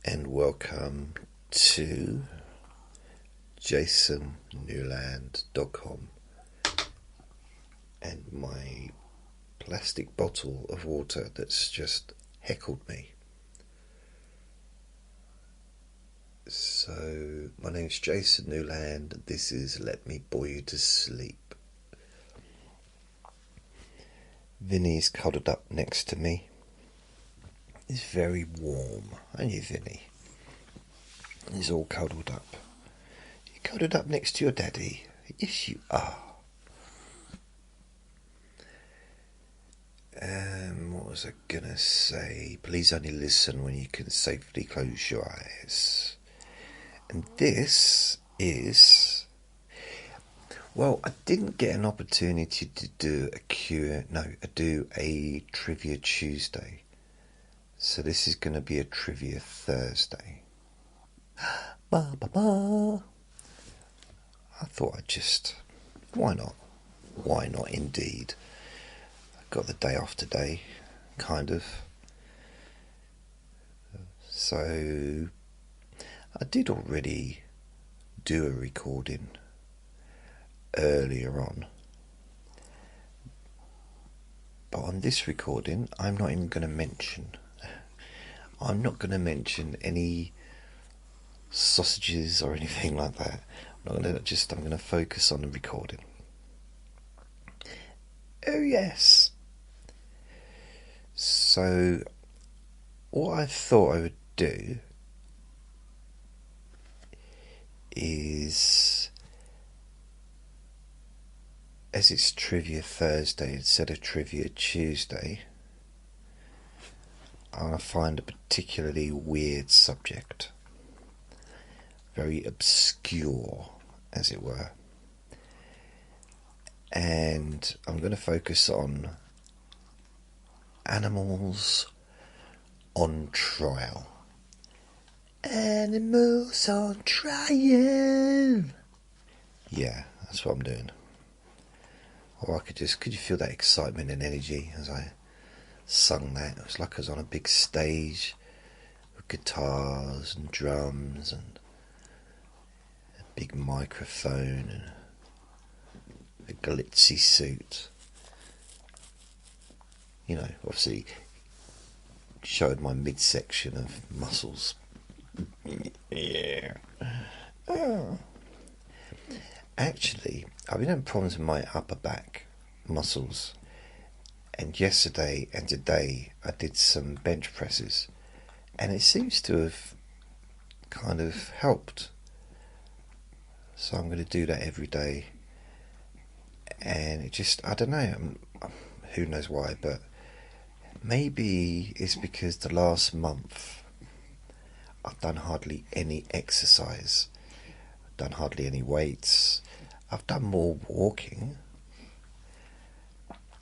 and welcome to jasonnewland.com and my plastic bottle of water that's just heckled me. So, my name's Jason Newland. This is Let Me Bore You to Sleep. Vinny's cuddled up next to me. It's very warm, aren't you, Vinny? He's all cuddled up. You cuddled up next to your daddy? Yes, you are. What was I gonna say? Please only listen when you can safely close your eyes. And this is... Well, I didn't get an opportunity to do a Trivia Tuesday. So this is going to be a Trivia Thursday. Ba, ba, ba. I thought I'd just... Why not? Why not indeed? I got the day off today, kind of. So I did already do a recording earlier on. But on this recording, I'm not even going to mention... I'm not going to mention any sausages or anything like that. I'm going to focus on the recording. Oh yes. So what I thought I would do is, as it's Trivia Thursday instead of Trivia Tuesday, I'm going to find a particularly weird subject, very obscure, as it were, and I'm going to focus on animals on trial. Animals on trial. Yeah, that's what I'm doing. Or could you feel that excitement and energy as I sung that? It was like I was on a big stage with guitars and drums and a big microphone and a glitzy suit. You know, obviously showed my midsection of muscles. Yeah. Oh. Actually, I've been having problems with my upper back muscles. And yesterday and today I did some bench presses, and it seems to have kind of helped. So I'm going to do that every day, and it just, I don't know, who knows why, but maybe it's because the last month I've done hardly any exercise, I've done hardly any weights, I've done more walking,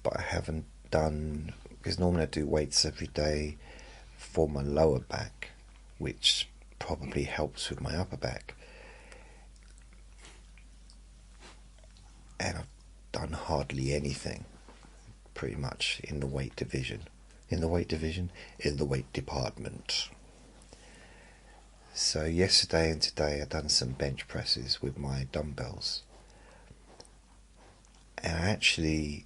but I haven't done, because normally I do weights every day for my lower back, which probably helps with my upper back, and I've done hardly anything pretty much in the weight department. So yesterday and today I've done some bench presses with my dumbbells, and actually,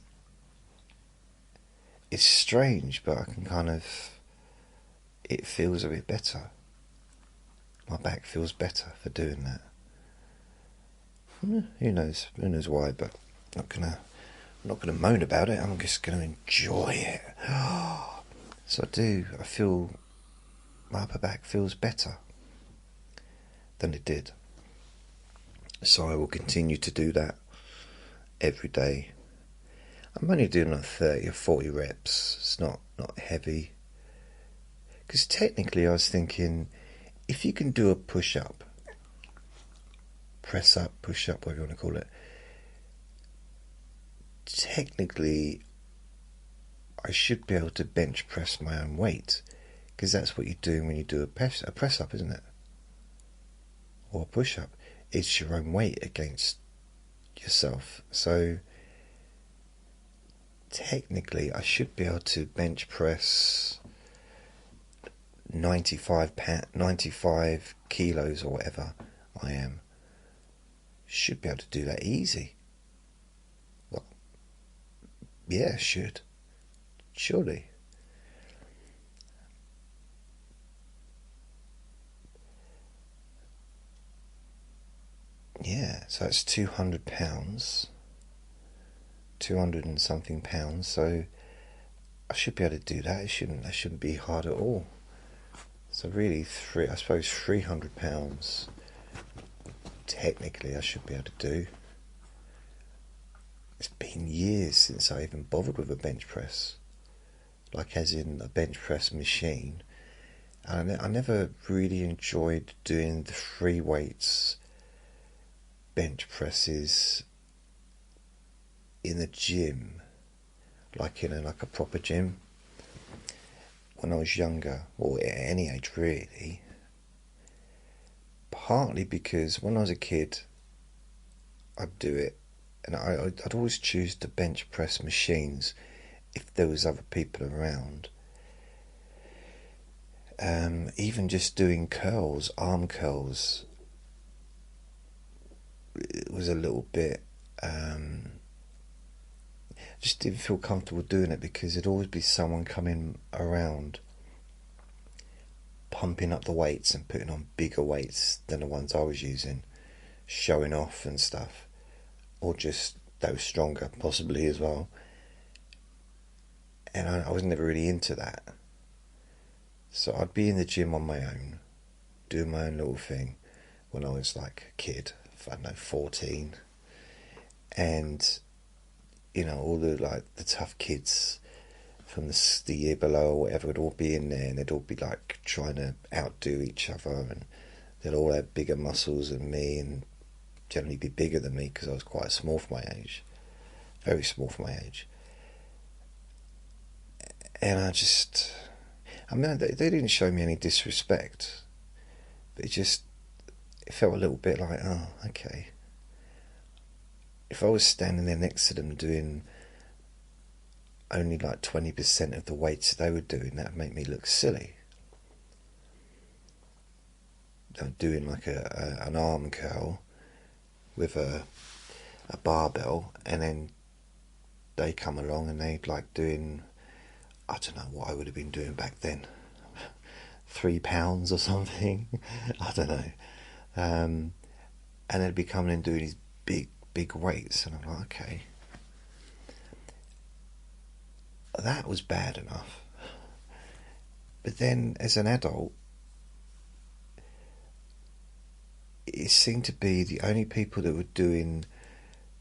it's strange, but I can kind of, it feels a bit better. My back feels better for doing that. Who knows why, but I'm not gonna moan about it. I'm just gonna enjoy it. So I feel my upper back feels better than it did. So I will continue to do that every day. I'm only doing like 30 or 40 reps. It's not heavy. Because technically I was thinking, if you can do a push-up, press-up, push-up, whatever you want to call it, technically I should be able to bench press my own weight. Because that's what you're doing when you do a press-up, isn't it? Or a push-up. It's your own weight against yourself. So technically I should be able to bench press 95 kilos or whatever I am, should be able to do that easy. Well, yeah, should. Surely. Yeah, so it's £200, 200 and something pounds, so I should be able to do that. That shouldn't be hard at all. So really, I suppose £300 technically I should be able to do. It's been years since I even bothered with a bench press, like as in a bench press machine. And I never really enjoyed doing the free weights bench presses in the gym, like in a proper gym. When I was younger, or at any age really, partly because when I was a kid, I'd do it, and I'd always choose to bench press machines if there was other people around. Even just doing curls, arm curls, it was a little bit. Just didn't feel comfortable doing it because there'd always be someone coming around pumping up the weights and putting on bigger weights than the ones I was using, showing off and stuff, or just they were stronger possibly as well, and I was never really into that. So I'd be in the gym on my own, doing my own little thing when I was like a kid, I don't know, 14, and all the tough kids from the year below or whatever would all be in there, and they'd all be like trying to outdo each other, and they'd all have bigger muscles than me, and generally be bigger than me because I was quite small for my age, very small for my age. And they didn't show me any disrespect, but it felt a little bit like, oh, okay. If I was standing there next to them doing only like 20% of the weights they were doing, that would make me look silly. Doing like an arm curl with a barbell, and then they come along and they'd like doing, I don't know what I would have been doing back then, £3 or something, I don't know, and they'd be coming and doing these big weights, and I'm like, okay, that was bad enough. But then as an adult, it seemed to be the only people that were doing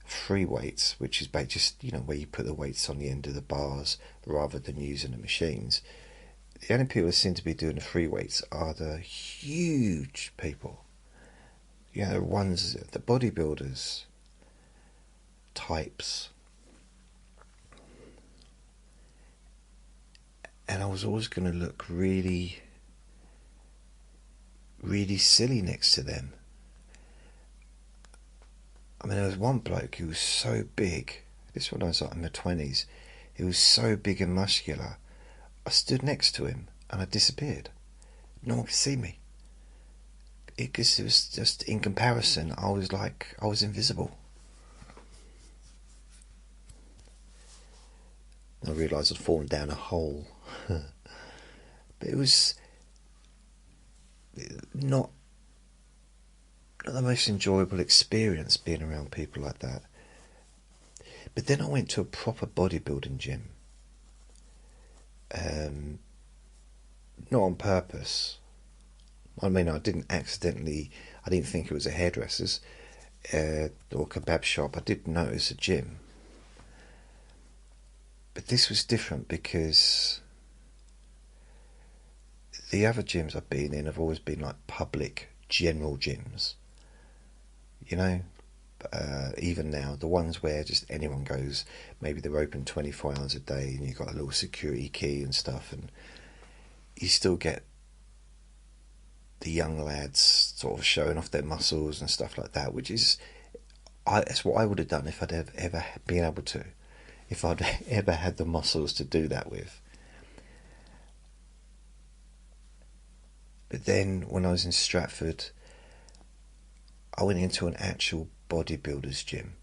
free weights, which is just where you put the weights on the end of the bars rather than using the machines. The only people that seem to be doing the free weights are the huge people, the ones, the bodybuilders types. And I was always going to look really, really silly next to them. I mean, there was one bloke who was so big, this when I was like in my 20s, he was so big and muscular, I stood next to him and I disappeared. No one could see me. Because it was just, in comparison, I was invisible. I realised I'd fallen down a hole. But it was not the most enjoyable experience being around people like that. But then I went to a proper bodybuilding gym. Not on purpose. I mean, I didn't think it was a hairdresser's or kebab shop. I did notice a gym. But this was different because the other gyms I've been in have always been like public, general gyms. Even now, the ones where just anyone goes, maybe they're open 24 hours a day and you've got a little security key and stuff, and you still get the young lads sort of showing off their muscles and stuff like that, which is, that's what I would have done if I'd ever been able to. If I'd ever had the muscles to do that with. But then when I was in Stratford, I went into an actual bodybuilder's gym,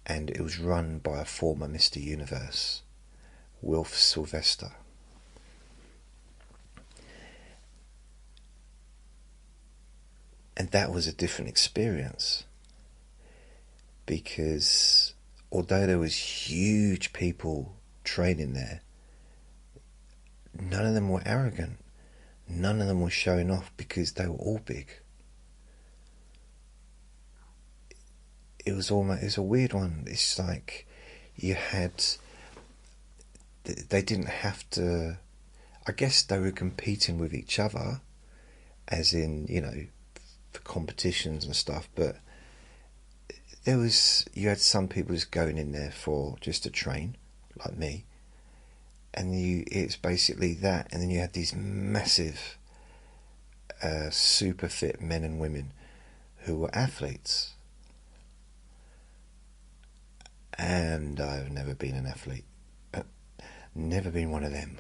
and it was run by a former Mr. Universe, Wilf Sylvester. And that was a different experience, because although there was huge people training there, none of them were arrogant. None of them were showing off, because they were all big. It was a weird one. It's like you had, they didn't have to, I guess they were competing with each other, as in, for competitions and stuff, but you had some people just going in there just to train, like me, and it's basically that, and then you had these massive, super fit men and women who were athletes. And I've never been an athlete. Never been one of them.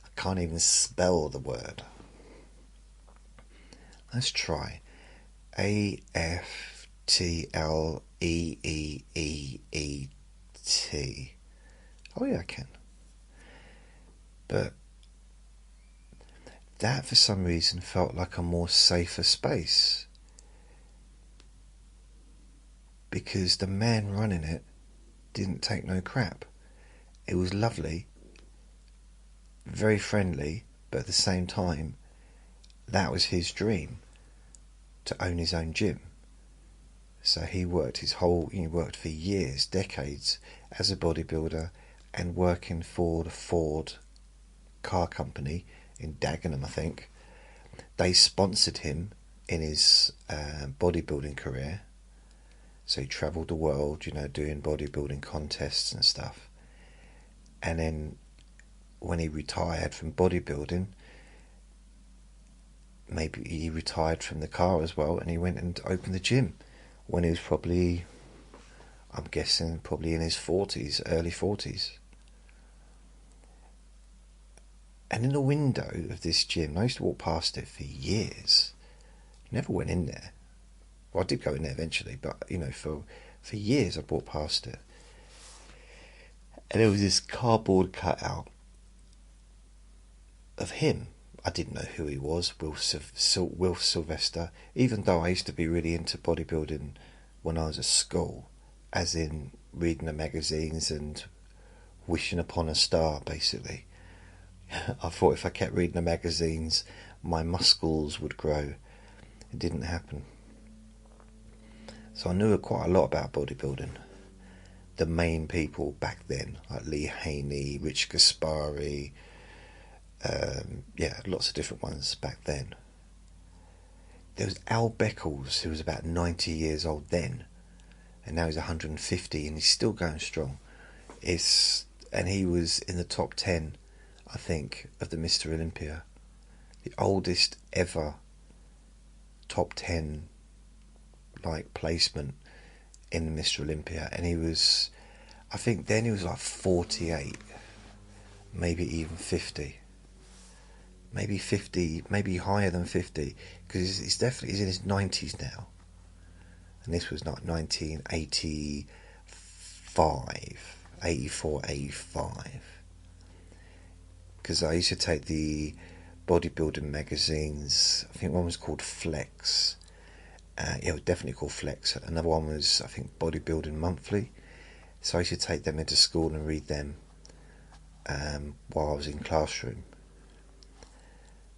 I can't even spell the word. Let's try. AFTLEEEET. Oh yeah, I can. But that for some reason felt like a more safer space, because the man running it didn't take no crap. It was lovely, very friendly, but at the same time, that was his dream, to own his own gym. So he worked for years, decades, as a bodybuilder, and working for the Ford car company in Dagenham, I think. They sponsored him in his bodybuilding career. So he travelled the world, doing bodybuilding contests and stuff. And then when he retired from bodybuilding, maybe he retired from the car as well, and he went and opened the gym when he was probably, I'm guessing, probably in his 40s, early 40s. And in the window of this gym, I used to walk past it for years. Never went in there. Well, I did go in there eventually, but, for years I walked past it. And there was this cardboard cutout of him. I didn't know who he was, Wilf Sylvester, even though I used to be really into bodybuilding when I was at school, as in reading the magazines and wishing upon a star, basically. I thought if I kept reading the magazines, my muscles would grow. It didn't happen. So I knew quite a lot about bodybuilding. The main people back then, like Lee Haney, Rich Gaspari, lots of different ones back then. There was Al Beckles, who was about 90 years old then, and now he's 150, and he's still going strong. And he was in the top 10, I think, of the Mr. Olympia. The oldest ever top 10 placement in the Mr. Olympia, and I think then he was like 48, maybe even 50, maybe 50, maybe higher than 50, because he's in his 90s now, and this was not 1985, 84, 85, because I used to take the bodybuilding magazines. I think one was called Flex. It was definitely called Flex. Another one was, I think, Bodybuilding Monthly. So I used to take them into school and read them while I was in classroom.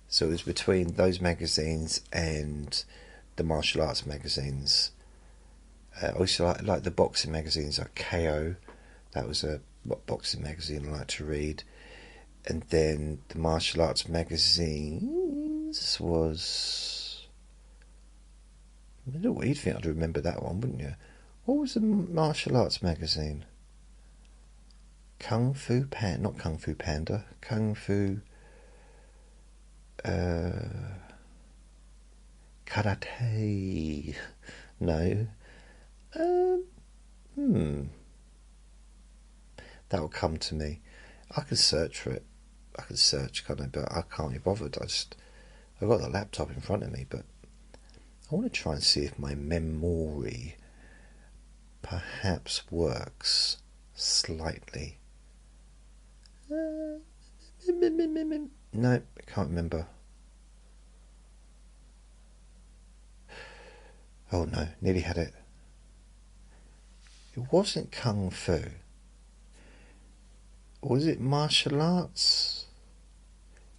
So it was between those magazines and the martial arts magazines. I also like the boxing magazines, like KO. That was a boxing magazine I like to read. And then the martial arts magazines was... You'd think I'd remember that one, wouldn't you? What was the martial arts magazine? Kung Fu Panda, not Kung Fu Panda. Kung Fu Karate. No. That'll come to me. I could search for it. I could search, can't I? But I can't be bothered. I I've got the laptop in front of me, but I want to try and see if my memory perhaps works slightly. No, I can't remember. Oh no, nearly had it. It wasn't Kung Fu. Was it martial arts?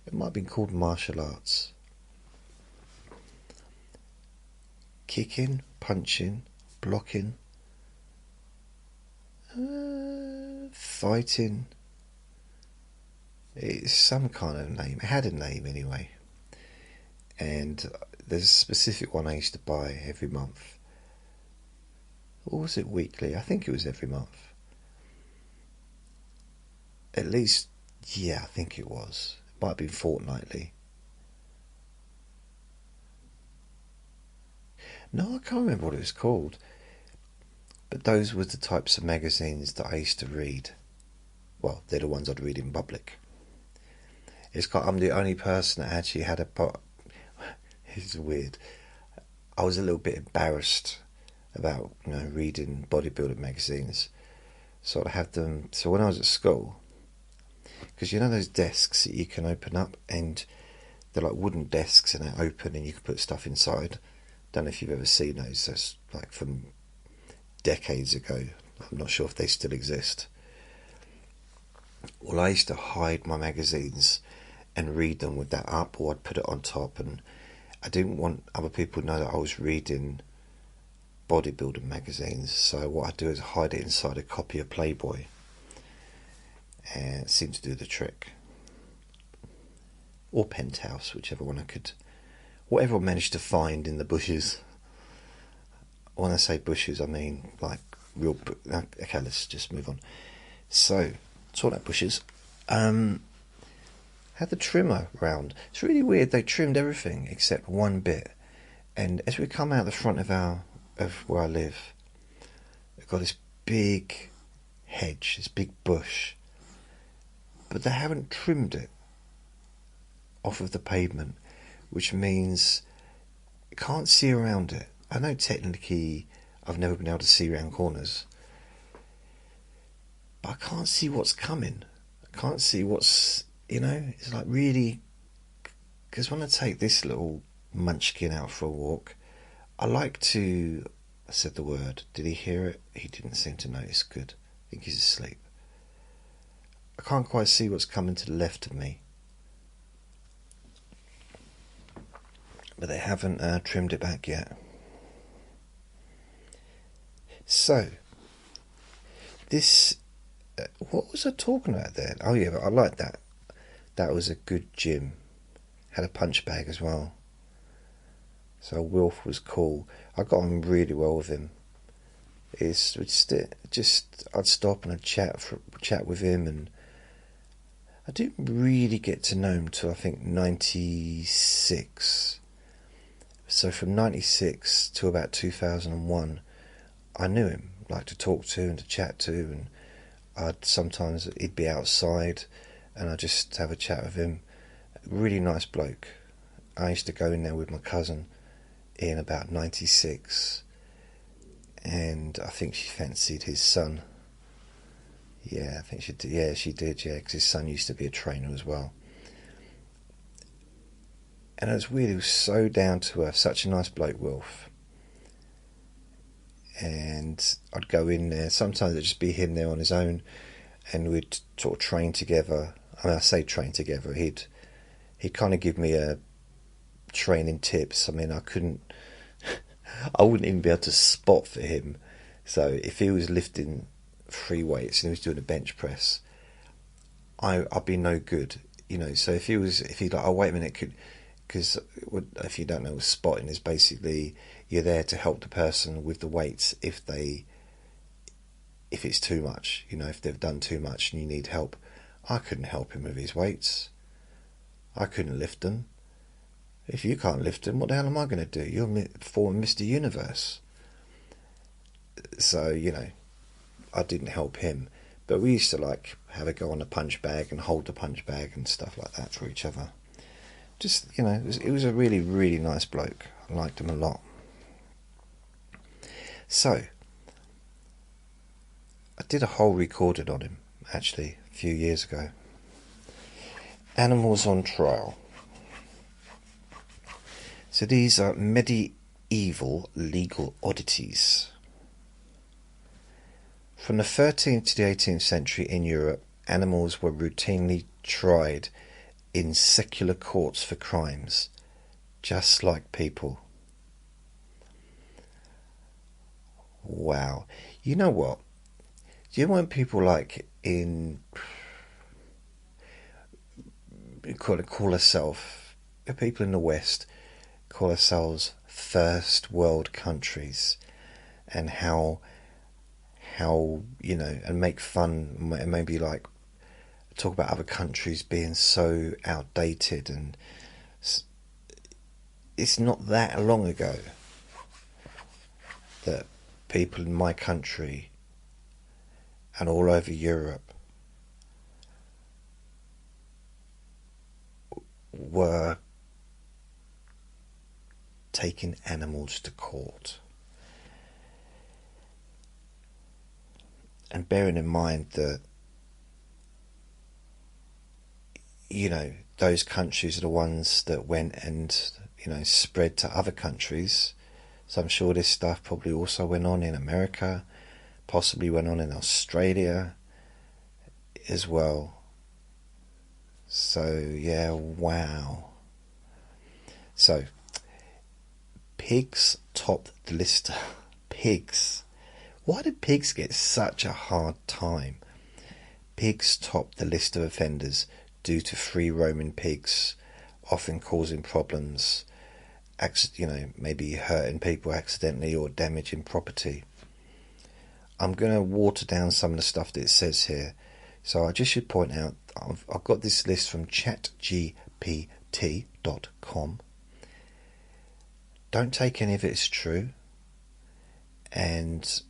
It might have been called martial arts. Kicking, punching, blocking, fighting. It's some kind of name. It had a name anyway. And there's a specific one I used to buy every month. Or was it weekly? I think it was every month. At least, yeah, I think it was. It might have been fortnightly. No, I can't remember what it was called. But those were the types of magazines that I used to read. Well, they're the ones I'd read in public. I'm the only person that actually had a pot. It's weird. I was a little bit embarrassed about reading bodybuilding magazines, so I'd have them. So when I was at school, because those desks that you can open up, and they're like wooden desks and they're open and you can put stuff inside. Don't know if you've ever seen those. That's like from decades ago. I'm not sure if they still exist. Well, I used to hide my magazines and read them with that up, or I'd put it on top, and I didn't want other people to know that I was reading bodybuilding magazines, so what I do is hide it inside a copy of Playboy, and it seemed to do the trick. Or Penthouse, whichever one whatever I managed to find in the bushes. When I say bushes, I mean like real. Okay, let's just move on. So, talking about bushes, had the trimmer round. It's really weird. They trimmed everything except one bit, and as we come out the front of where I live, we've got this big hedge, this big bush, but they haven't trimmed it off of the pavement, which means you can't see around it. I know technically I've never been able to see around corners, but I can't see what's coming. I can't see what's, it's like really, because when I take this little munchkin out for a walk, I said the word, did he hear it? He didn't seem to notice. Good. I think he's asleep. I can't quite see what's coming to the left of me. But they haven't trimmed it back yet. So, this, what was I talking about then? Oh yeah, I like that. That was a good gym. Had a punch bag as well. So Wilf was cool. I got on really well with him. I'd stop and I'd chat with him, and I didn't really get to know him till I think 96. So from 96 to about 2001, I knew him, like to talk to and to chat to, and he'd be outside and I'd just have a chat with him. Really nice bloke. I used to go in there with my cousin in about 96, and I think she fancied his son. Yeah, I think she did. Yeah, she did. Yeah, because his son used to be a trainer as well. And it was weird. He was so down to earth, such a nice bloke, Wilf. And I'd go in there. Sometimes it'd just be him there on his own, and we'd sort of train together. I mean, I say train together. He'd kind of give me a training tips. I mean, I wouldn't even be able to spot for him. So if he was lifting free weights and he was doing a bench press, I'd be no good, So if he'd like, oh wait a minute, because if you don't know, spotting is basically you're there to help the person with the weights if it's too much, if they've done too much and you need help. I couldn't help him with his weights. I couldn't lift them. If you can't lift them, what the hell am I going to do? You're former Mr. Universe. So, I didn't help him. But we used to have a go on the punch bag and hold the punch bag and stuff like that for each other. just, it was a really, really nice bloke. I liked him a lot. So, I did a whole recording on him, actually, a few years ago. Animals on Trial. So these are medieval legal oddities. From the 13th to the 18th century in Europe, animals were routinely tried in secular courts for crimes, just like people. Wow. You know what? Do you know when people like call ourselves, people in the West call ourselves first world countries, and how and make fun and maybe like talk about other countries being so outdated, and it's not that long ago that people in my country and all over Europe were taking animals to court. And bearing in mind that, those countries are the ones that went and, spread to other countries. So I'm sure this stuff probably also went on in America, possibly went on in Australia as well. So, yeah, wow. So, pigs topped the list. Pigs. Why do pigs get such a hard time? Pigs topped the list of offenders due to free roaming pigs, often causing problems, maybe hurting people accidentally or damaging property. I'm going to water down some of the stuff that it says here. So I just should point out, I've got this list from chatgpt.com. Don't take any of it as true. And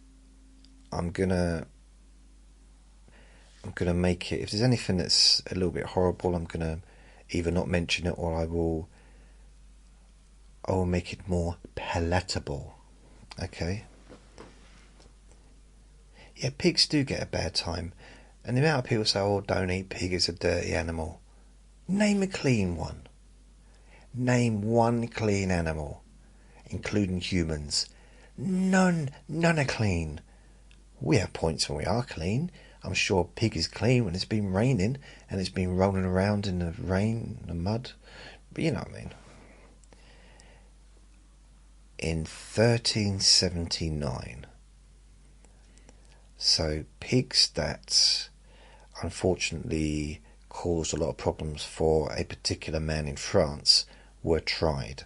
I'm gonna make it, if there's anything that's a little bit horrible, I'm gonna either not mention it, or I will make it more palatable. Okay? Yeah, pigs do get a bad time. And the amount of people say, oh, don't eat pig, it's a dirty animal. Name a clean one. Name one clean animal, including humans. None are clean. We have points when we are clean. I'm sure a pig is clean when it's been raining and it's been rolling around in the rain and the mud. But you know what I mean. In 1379. So pigs that unfortunately caused a lot of problems for a particular man in France were tried.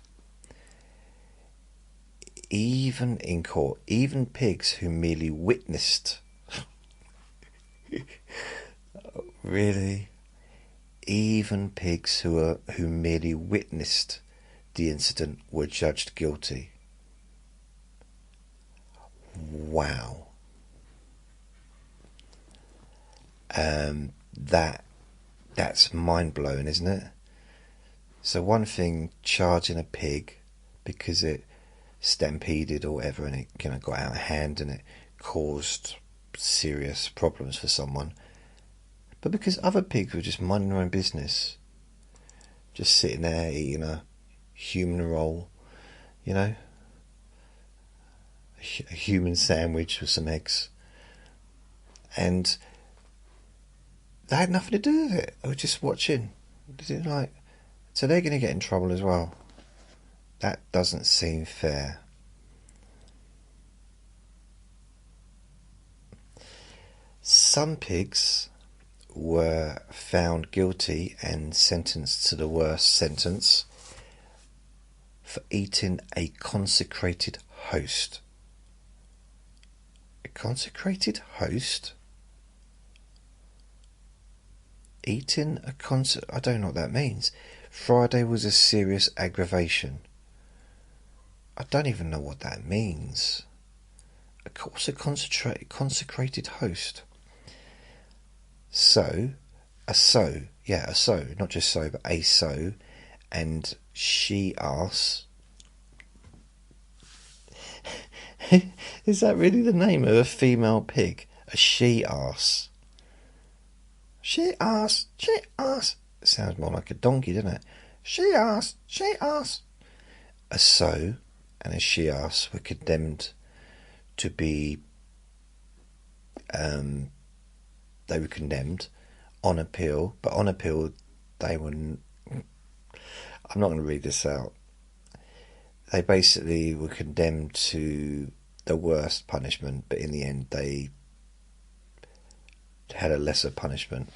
Even in court, even pigs who merely witnessed. Really? Even pigs who merely witnessed the incident were judged guilty. Wow. That's mind-blowing, isn't it? So one thing, charging a pig because it stampeded or whatever and it got out of hand and it caused serious problems for someone, but because other pigs were just minding their own business, just sitting there eating a human roll, a human sandwich with some eggs, and they had nothing to do with it. They were just watching. So they're going to get in trouble as well. That doesn't seem fair. Some pigs were found guilty and sentenced to the worst sentence for eating a consecrated host. A consecrated host? Eating a I don't know what that means. Friday was a serious aggravation. I don't even know what that means. What's a consecrated host? Not just so, but a and she-ass. Is that really the name of a female pig? A she-ass. She-ass, she-ass. It sounds more like a donkey, doesn't it? She-ass, she-ass. A sow and a she-ass were condemned to be... they were condemned on appeal, but on appeal they were... I'm not going to read this out. They basically were condemned to the worst punishment, but in the end they had a lesser punishment.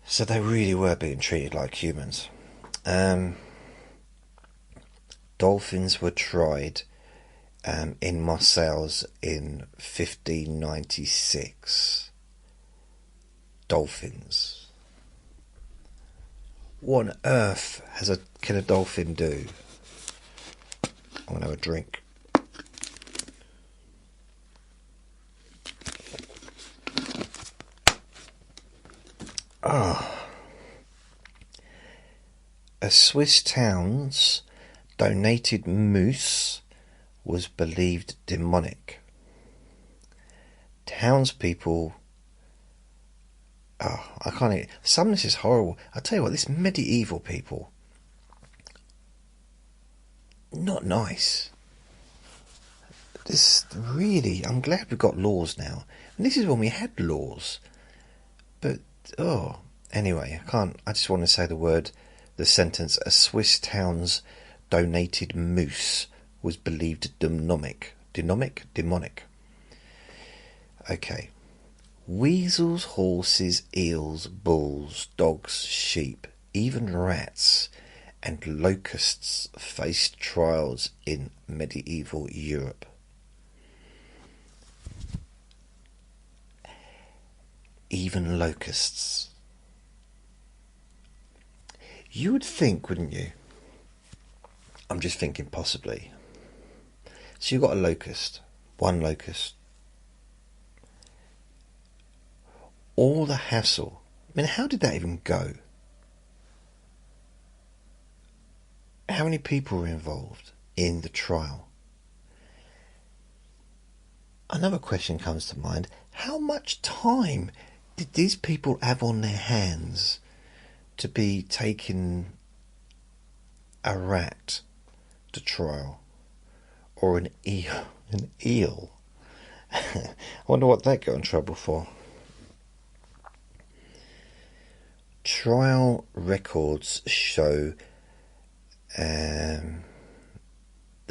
So they really were being treated like humans. Dolphins were tried in Marseilles in 1596. Dolphins. What on earth can a dolphin do? I'm going to have a drink. A Swiss town's donated moose was believed demonic. Townspeople... I can't... Some of this is horrible. I tell you what, this medieval people... Not nice. This really... I'm glad we've got laws now. And this is when we had laws. But, anyway, I just want to say the sentence, a Swiss town's donated moose was believed demonic. Demonic. Okay. Weasels, horses, eels, bulls, dogs, sheep, even rats and locusts faced trials in medieval Europe. Even locusts. You would think, wouldn't you? I'm just thinking possibly. So you've got a locust, one locust. All the hassle. I mean, how did that even go? How many people were involved in the trial? Another question comes to mind. How much time did these people have on their hands to be taking a rat to trial? Or an eel? An eel? I wonder what that got in trouble for. Trial records show that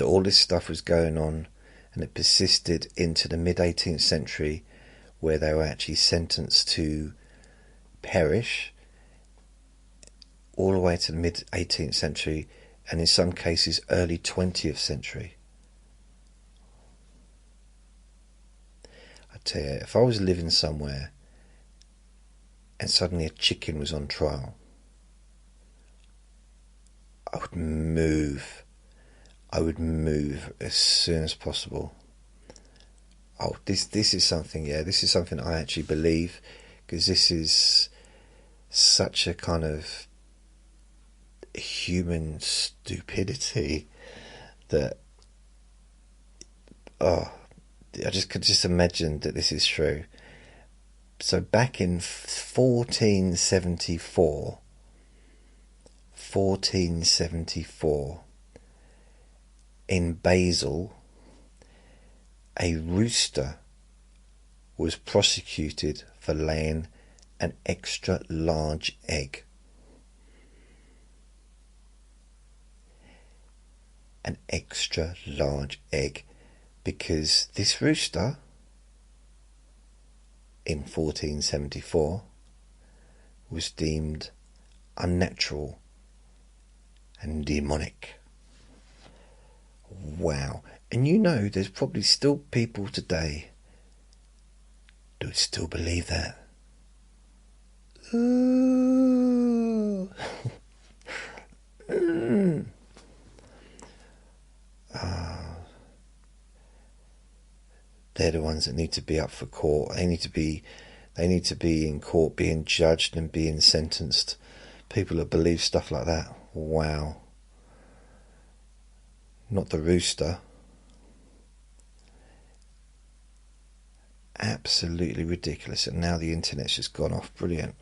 all this stuff was going on, and it persisted into the mid-18th century, where they were actually sentenced to perish, all the way to the mid-18th century, and in some cases early 20th century. I tell you, if I was living somewhere and suddenly a chicken was on trial, I would move. I would move as soon as possible. Oh, this is something, this is something I actually believe, because this is such a kind of human stupidity that, I could just imagine that this is true. So back in 1474, in Basel, a rooster was prosecuted for laying an extra large egg. An extra large egg, because this rooster in 1474 was deemed unnatural and demonic. Wow. And you know, there's probably still people today who still believe that. Ooh. They're the ones that need to be up for court. They need to be in court being judged and being sentenced People that believe stuff like that. Wow. Not the rooster. Absolutely ridiculous. And now the internet's just gone off. Brilliant.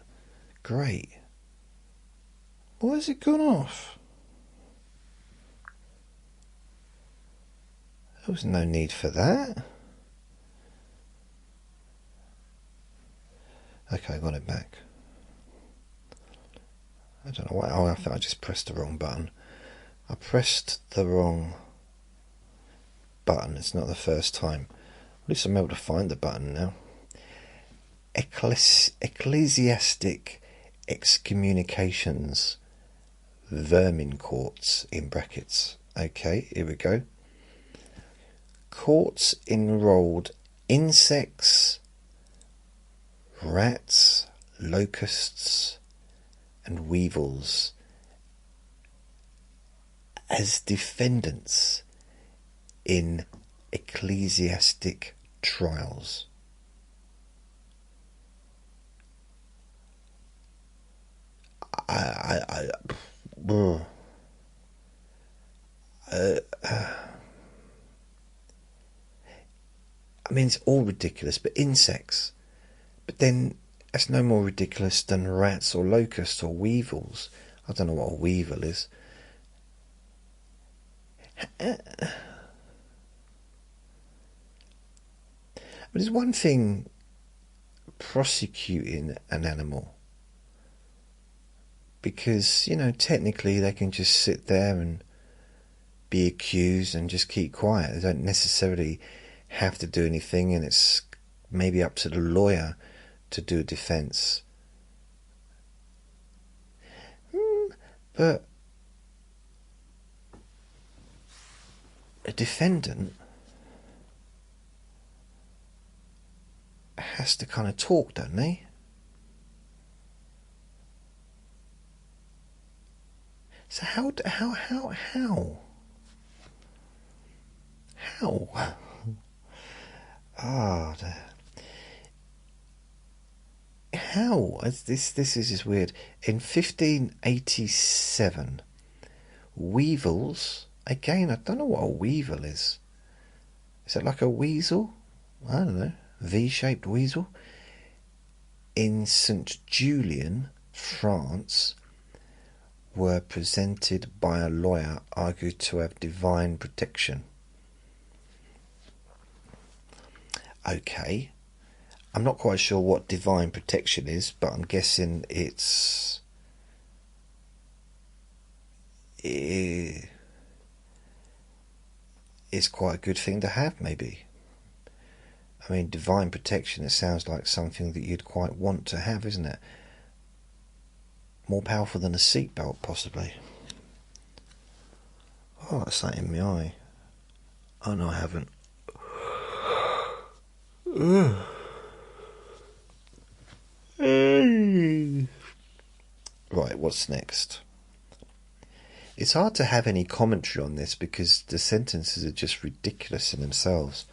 Great. Why has it gone off? There was no need for that. Okay, I got it back. I don't know why. Oh, I think I just pressed the wrong button. I pressed the wrong button. It's not the first time. At least I'm able to find the button now. Ecclesiastic excommunications, vermin courts in brackets. Okay, here we go. Courts enrolled insects, rats, locusts, and weevils as defendants in ecclesiastic trials. I mean, it's all ridiculous, but insects. But then that's no more ridiculous than rats or locusts or weevils. I don't know what a weevil is. But it's one thing prosecuting an animal, because, you know, technically they can just sit there and be accused and just keep quiet. They don't necessarily have to do anything, and it's maybe up to the lawyer to do a defence. But a defendant has to kind of talk, don't they? So how? Ah, how? This is just weird. In 1587, weevils. Again, I don't know what a weevil is. Is it like a weasel? I don't know. V-shaped weasel. In St. Julian, France, were presented by a lawyer argued to have divine protection. Okay. I'm not quite sure what divine protection is, but I'm guessing it's quite a good thing to have, maybe. I mean, divine protection, it sounds like something that you'd quite want to have, isn't it? More powerful than a seatbelt, possibly. Oh, that's something in my eye. Oh, no, I haven't. Right, what's next? It's hard to have any commentary on this because the sentences are just ridiculous in themselves.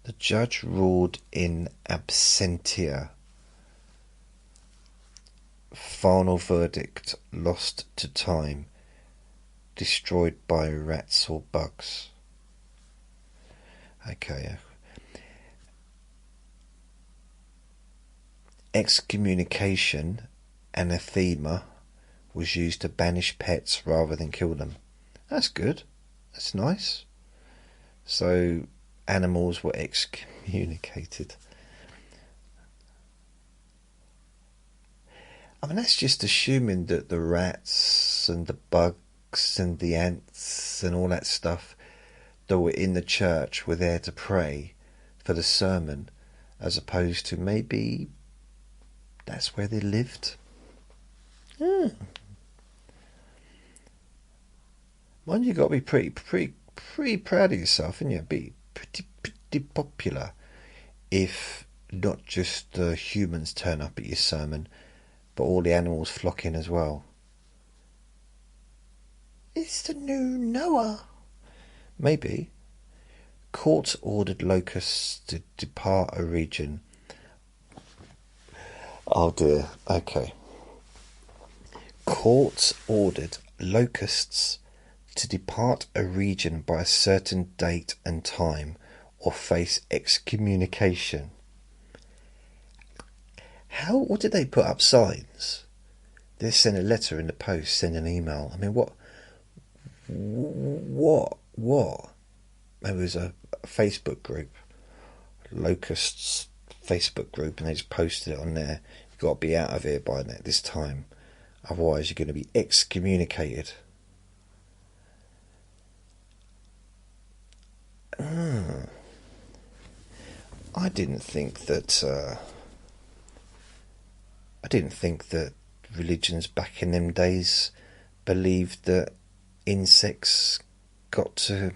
The judge ruled in absentia. Final verdict: lost to time, destroyed by rats or bugs. Okay. Excommunication, anathema, was used to banish pets rather than kill them. That's good. That's nice. So animals were excommunicated. I mean, that's just assuming that the rats and the bugs and the ants and all that stuff that were in the church were there to pray for the sermon, as opposed to maybe that's where they lived. Mind you, got to be pretty proud of yourself, and you be pretty popular if not just the humans turn up at your sermon, but all the animals flock in as well. It's the new Noah. Maybe. Court ordered locusts to depart a region Oh dear. Okay. Courts ordered locusts to depart a region by a certain date and time or face excommunication. How? What did they put up signs? They send a letter in the post, send an email. I mean, what? What? Maybe it was a Facebook group, Locusts Facebook group, and they just posted it on there. You've got to be out of here by this time, otherwise you're going to be excommunicated. I didn't think that. I didn't think that religions back in them days believed that insects got to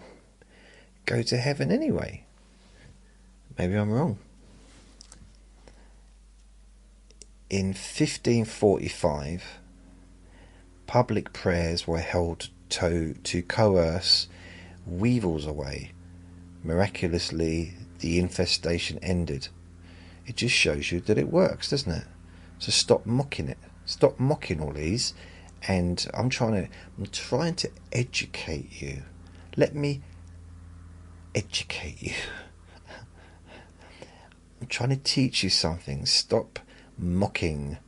go to heaven anyway. Maybe I'm wrong. In 1545, public prayers were held to coerce weevils away. Miraculously, the infestation ended. It just shows you that it works, doesn't it? So stop mocking it. Stop mocking all these. And I'm trying to educate you. Let me educate you. I'm trying to teach you something. Stop mocking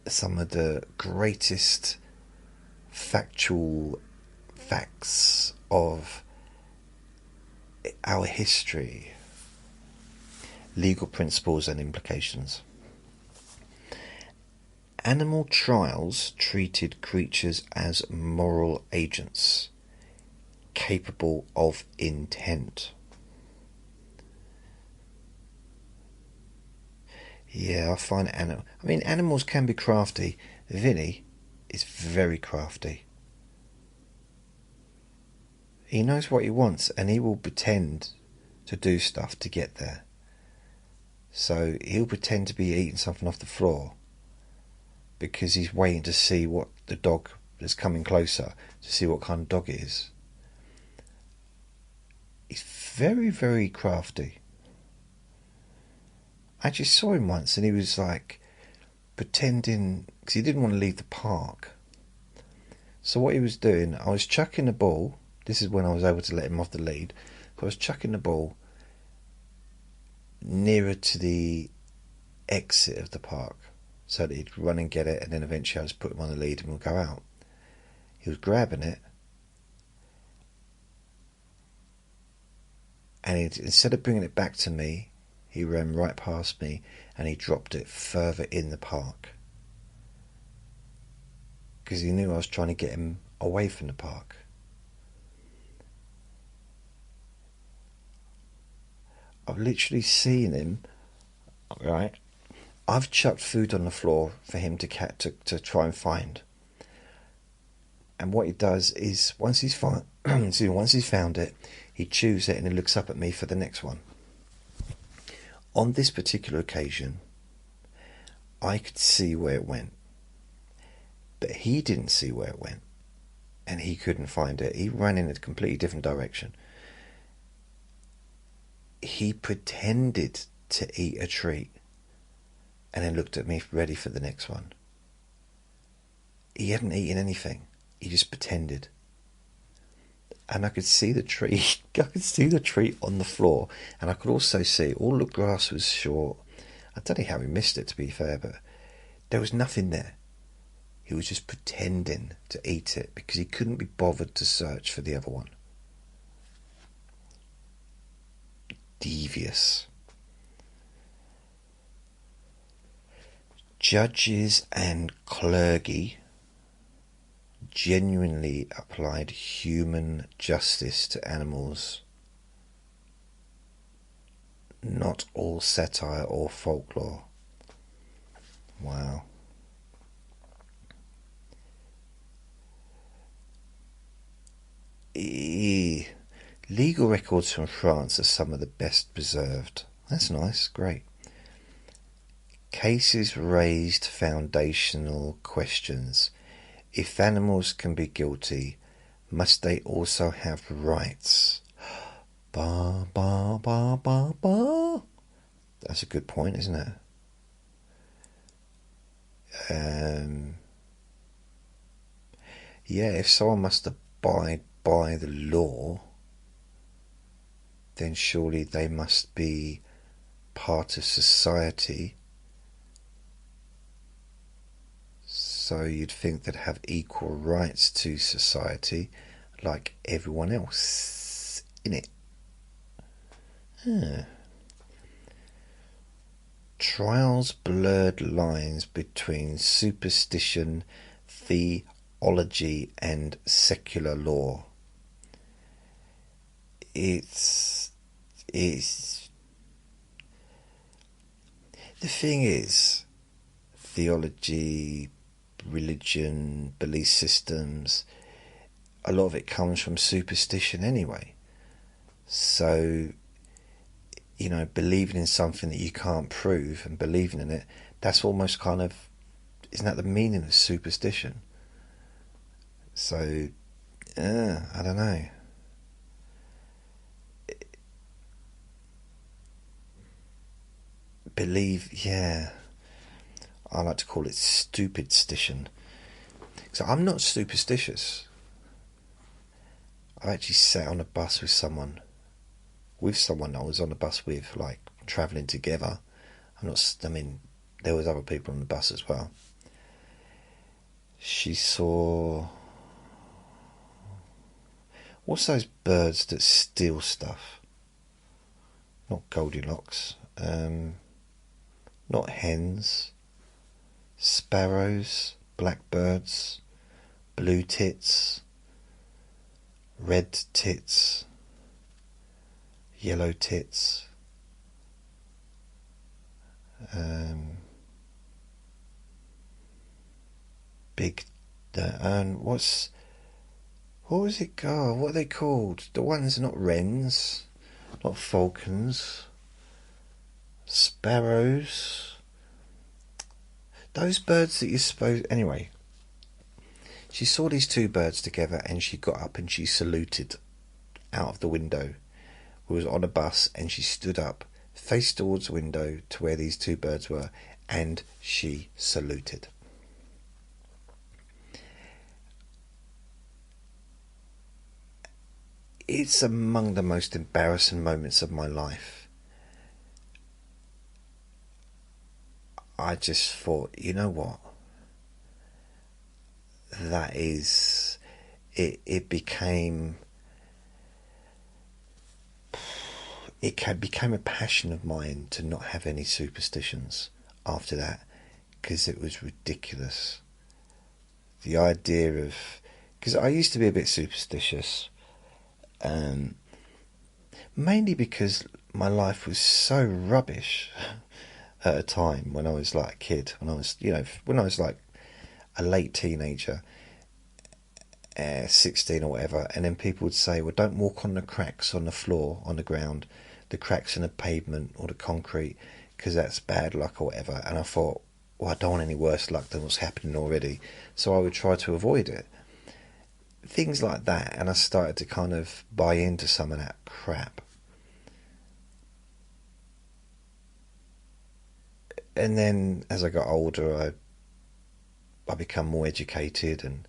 some of the greatest factual facts of our history. Legal principles and implications. Animal trials treated creatures as moral agents, capable of intent. Yeah, I find animals can be crafty. Vinny is very crafty. He knows what he wants, and he will pretend to do stuff to get there. So he'll pretend to be eating something off the floor because he's waiting to see what the dog is coming closer, to see what kind of dog it is. He's very, very crafty. I actually saw him once, and he was like pretending, because he didn't want to leave the park. So what he was doing, I was chucking the ball. This is when I was able to let him off the lead. So I was chucking the ball nearer to the exit of the park, so that he'd run and get it, and then eventually I just put him on the lead and we'll go out. He was grabbing it, and instead of bringing it back to me, he ran right past me and he dropped it further in the park, because he knew I was trying to get him away from the park. I've literally seen him, right? I've chucked food on the floor for him to try and find. And what he does is, once he's found it, he chews it and he looks up at me for the next one. On this particular occasion, I could see where it went, but he didn't see where it went, and he couldn't find it. He ran in a completely different direction. He pretended to eat a treat and then looked at me ready for the next one. He hadn't eaten anything. He just pretended. And I could see the treat. I could see the treat on the floor, and I could also see all the grass was short. I don't know how he missed it, to be fair, but there was nothing there. He was just pretending to eat it because he couldn't be bothered to search for the other one. Devious. Judges and clergy genuinely applied human justice to animals. Not all satire or folklore. Wow. Legal records from France are some of the best preserved. That's nice, great. Cases raised foundational questions. If animals can be guilty, must they also have rights? Ba ba ba ba ba. That's a good point, isn't it? Yeah, if someone must abide by the law, then surely they must be part of society. So you'd think they'd have equal rights to society like everyone else in it. Trials blurred lines between superstition, theology, and secular law. It's the thing is, theology, religion, belief systems, a lot of it comes from superstition anyway. So, believing in something that you can't prove and believing in it, that's almost kind of, isn't that the meaning of superstition? So, I don't know. Yeah. I like to call it stupid stition. So I'm not superstitious. I actually sat on a bus with someone I was on a bus with, like travelling together. There was other people on the bus as well. She saw, what's those birds that steal stuff? Not Goldilocks. Not hens. Sparrows, blackbirds, blue tits, red tits, yellow tits, big, what was it called? What are they called? The ones not wrens, not falcons, sparrows. Those birds that you suppose. Anyway, she saw these two birds together and she got up and she saluted out of the window. We was on a bus and she stood up, faced towards the window to where these two birds were, and she saluted. It's among the most embarrassing moments of my life. I just thought, you know what? That is... It became a passion of mine to not have any superstitions after that, because it was ridiculous. The idea of... Because I used to be a bit superstitious, mainly because my life was so rubbish at a time when I was like a kid, when I was like a late teenager, 16 or whatever, and then people would say, well, don't walk on the cracks on the floor, on the ground, the cracks in the pavement or the concrete, because that's bad luck or whatever. And I thought, well, I don't want any worse luck than what's happening already, so I would try to avoid it. Things like that, and I started to kind of buy into some of that crap. And then as I got older, I become more educated and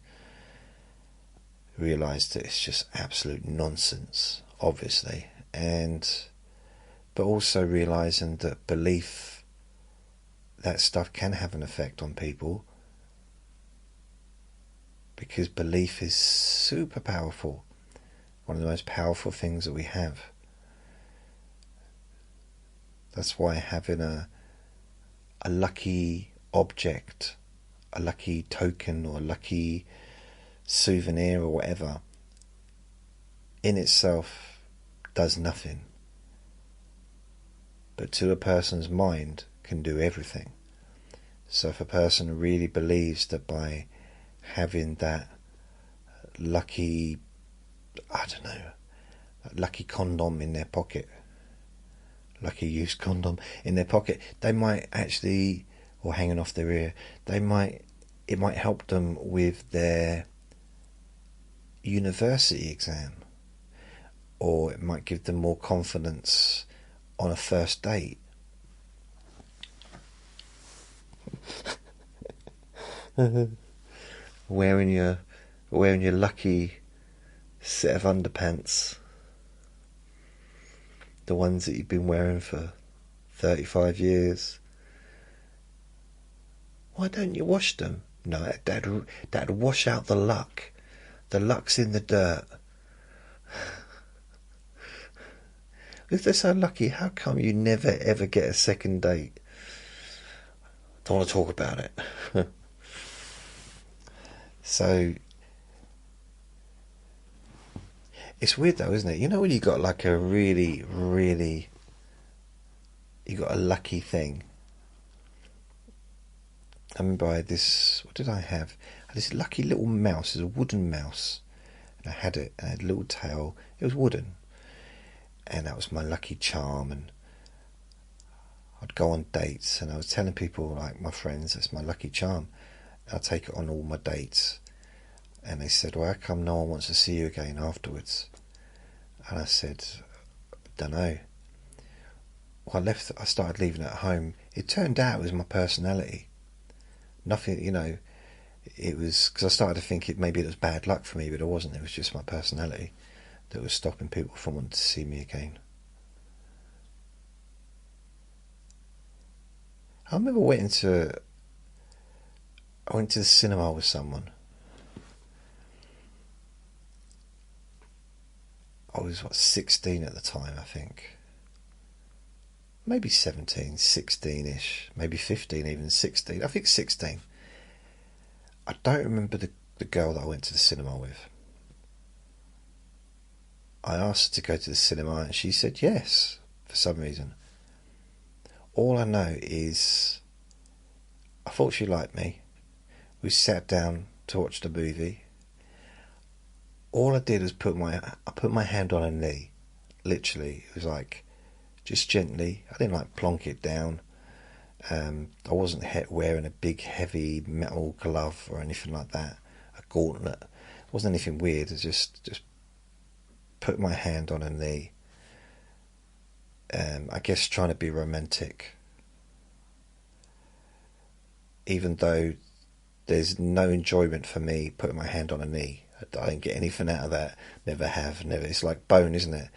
realised that it's just absolute nonsense, obviously, but also realising that belief, that stuff can have an effect on people, because belief is super powerful, one of the most powerful things that we have. That's why having a lucky object, a lucky token, or a lucky souvenir or whatever, in itself does nothing, but to a person's mind can do everything. So if a person really believes that by having that lucky, I don't know, lucky condom in their pocket, lucky used condom in their pocket, they might actually, or hanging off their ear, it might help them with their university exam, or it might give them more confidence on a first date. wearing your lucky set of underpants, the ones that you've been wearing for 35 years. Why don't you wash them? No, that'd wash out the luck. The luck's in the dirt. If they're so lucky, how come you never ever get a second date? Don't want to talk about it. So it's weird though, isn't it? You know when you got like a really, really, you got a lucky thing. I remember I had this. What did I have? I had this lucky little mouse. It was a wooden mouse, and I had it. And it had a little tail. It was wooden, and that was my lucky charm. And I'd go on dates, and I was telling people, like my friends, that's my lucky charm. And I'd take it on all my dates, and they said, "Well, how come no one wants to see you again afterwards?" And I said, "Don't know." Well, I started leaving it at home. It turned out it was my personality. Nothing, it was because I started to think maybe it was bad luck for me, but it wasn't. It was just my personality that was stopping people from wanting to see me again. I remember I went to the cinema with someone. I was 16 at the time, I think. Maybe 17, 16-ish, maybe 15, even 16. I think 16. I don't remember the girl that I went to the cinema with. I asked her to go to the cinema and she said yes, for some reason. All I know is I thought she liked me. We sat down to watch the movie. All I did was put my hand on her knee. Literally, it was like just gently. I didn't like plonk it down. I wasn't wearing a big heavy metal glove or anything like that. A gauntlet. It wasn't anything weird. It was just put my hand on her knee. I guess trying to be romantic. Even though there's no enjoyment for me putting my hand on her knee. I don't get anything out of that. Never have. Never. It's like bone, isn't it?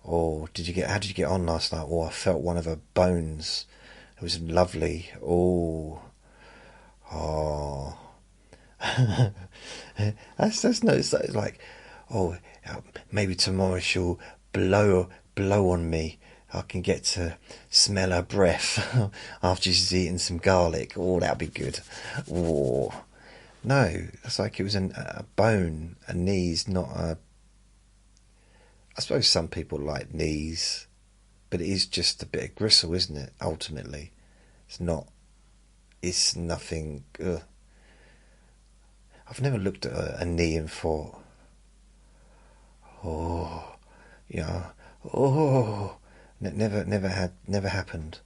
Oh, how did you get on last night? Oh, I felt one of her bones. It was lovely. Oh. That's no. It's like, oh, maybe tomorrow she'll blow on me. I can get to smell her breath after she's eaten some garlic. Oh, that'll be good. Oh. No, it's like it was a bone, a knee's not a... I suppose some people like knees, but it is just a bit of gristle, isn't it, ultimately? It's nothing... Ugh. I've never looked at a knee and thought, oh, yeah, oh, never happened.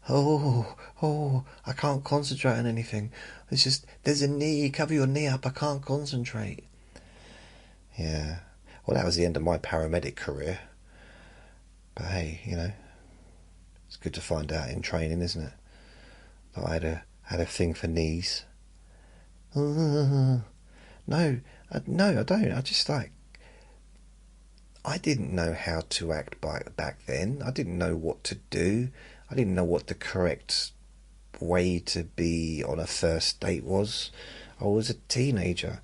Oh, I can't concentrate on anything. There's a knee, cover your knee up, I can't concentrate. Yeah, well, that was the end of my paramedic career. But hey, it's good to find out in training, isn't it? That I had a thing for knees. No, I don't. I didn't know how to act back then. I didn't know what to do. I didn't know what the correct way to be on a first date was. I was a teenager,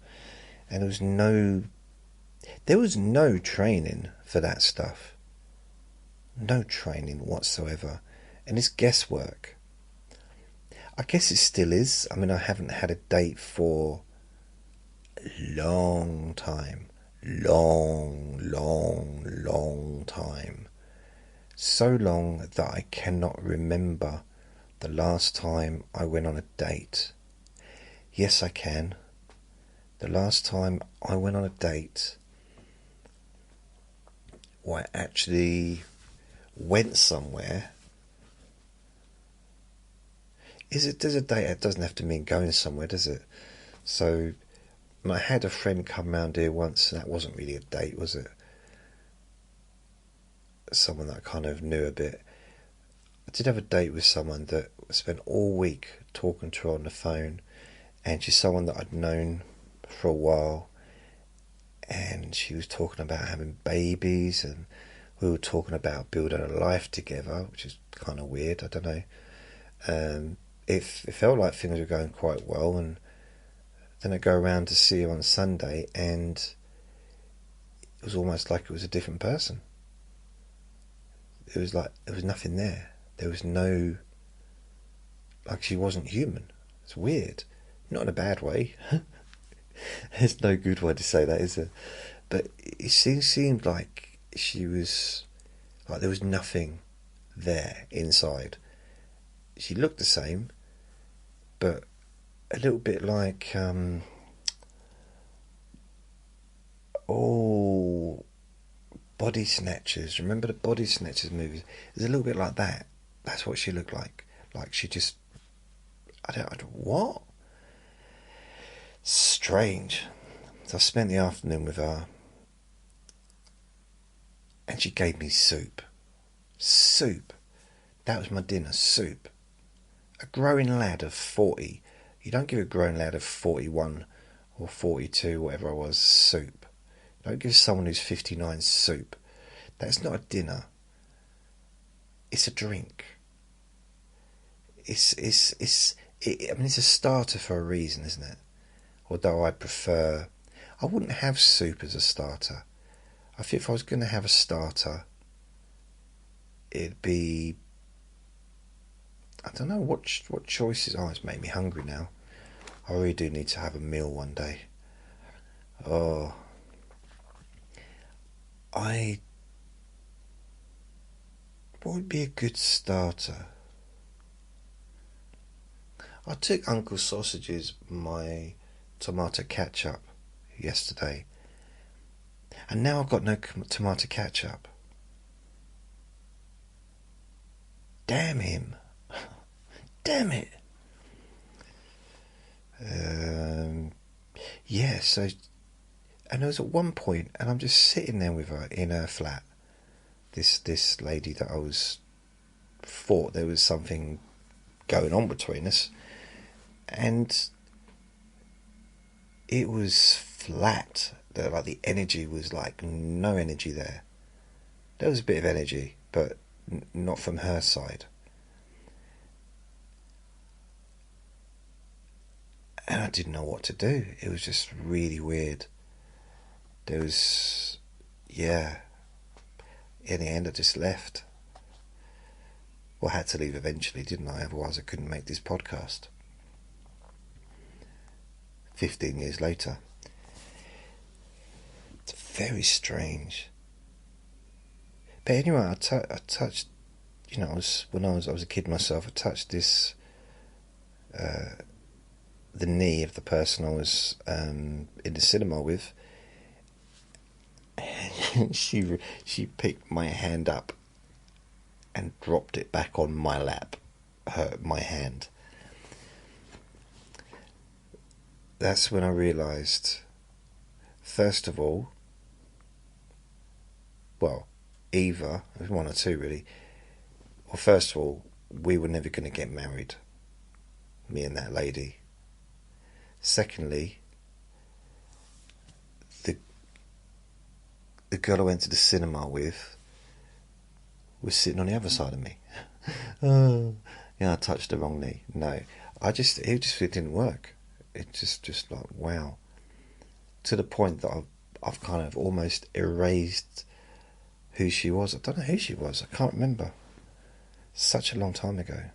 and there was no training for that stuff. No training whatsoever, and it's guesswork. I guess it still is. I mean, I haven't had a date for a long time. Long time. So long that I cannot remember the last time I went on a date. Yes, I can. The last time I went on a date, or I actually went somewhere. There's a date, it doesn't have to mean going somewhere, does it? So, I had a friend come round here once, and that wasn't really a date, was it? Someone that I kind of knew a bit. I did have a date with someone that spent all week talking to her on the phone, and she's someone that I'd known for a while, and she was talking about having babies, and we were talking about building a life together, which is kind of weird. I don't know. It felt like things were going quite well, and then I go around to see her on Sunday, and it was almost like it was a different person. It was like there was nothing there. There was no, like, she wasn't human. It's weird. Not in a bad way. There's no good way to say that, is there? But it seemed like she was, like there was nothing there inside. She looked the same, but a little bit like, Body Snatchers. Remember the Body Snatchers movies? It was a little bit like that. That's what she looked like. Like she just, I don't what? Strange. So I spent the afternoon with her, and she gave me soup. Soup. That was my dinner, soup. A growing lad of 40. You don't give a growing lad of 41 or 42, whatever I was, soup. You don't give someone who's 59 soup. That's not a dinner. It's a drink. It's a starter for a reason, isn't it? Although I wouldn't have soup as a starter. I think if I was going to have a starter, it'd be, I don't know what choices. Oh, it's made me hungry now. I really do need to have a meal one day. Oh, what would be a good starter? I took Uncle Sausage's my tomato ketchup yesterday, and now I've got no tomato ketchup. Damn him. Damn it. Yeah, so, and there was at one point, and I'm just sitting there with her in her flat, this lady that I thought there was something going on between us, and it was flat. Like the energy was like no energy there. There was a bit of energy, but not from her side. And I didn't know what to do. It was just really weird. There was, yeah. In the end, I just left. Well, I had to leave eventually, didn't I? Otherwise, I couldn't make this podcast. 15 years later. It's very strange. But anyway, I touched, you know, I was a kid myself, I touched this, the knee of the person I was in the cinema with, and she picked my hand up and dropped it back on my lap, my hand. That's when I realised, first of all, well, either, it was one or two really. Well, first of all, we were never going to get married, me and that lady. Secondly, the girl I went to the cinema with was sitting on the other side of me. Oh, yeah, I touched the wrong knee. No, it didn't work. It just like, wow. To the point that I've kind of almost erased who she was. I don't know who she was. I can't remember. Such a long time ago.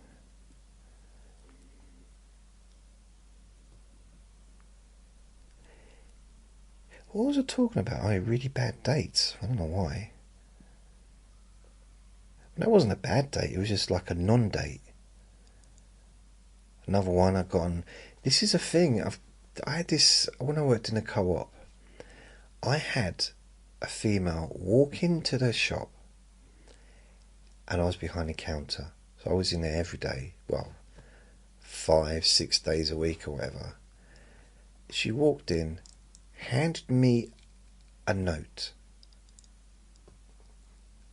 What was I talking about? Oh, really bad dates. I don't know why. That wasn't a bad date. It was just like a non-date. Another one I got on. This is a thing. I had this when I worked in a co-op. I had a female walk into the shop, and I was behind the counter. So I was in there every day. Well, 5-6 days a week or whatever. She walked in, handed me a note,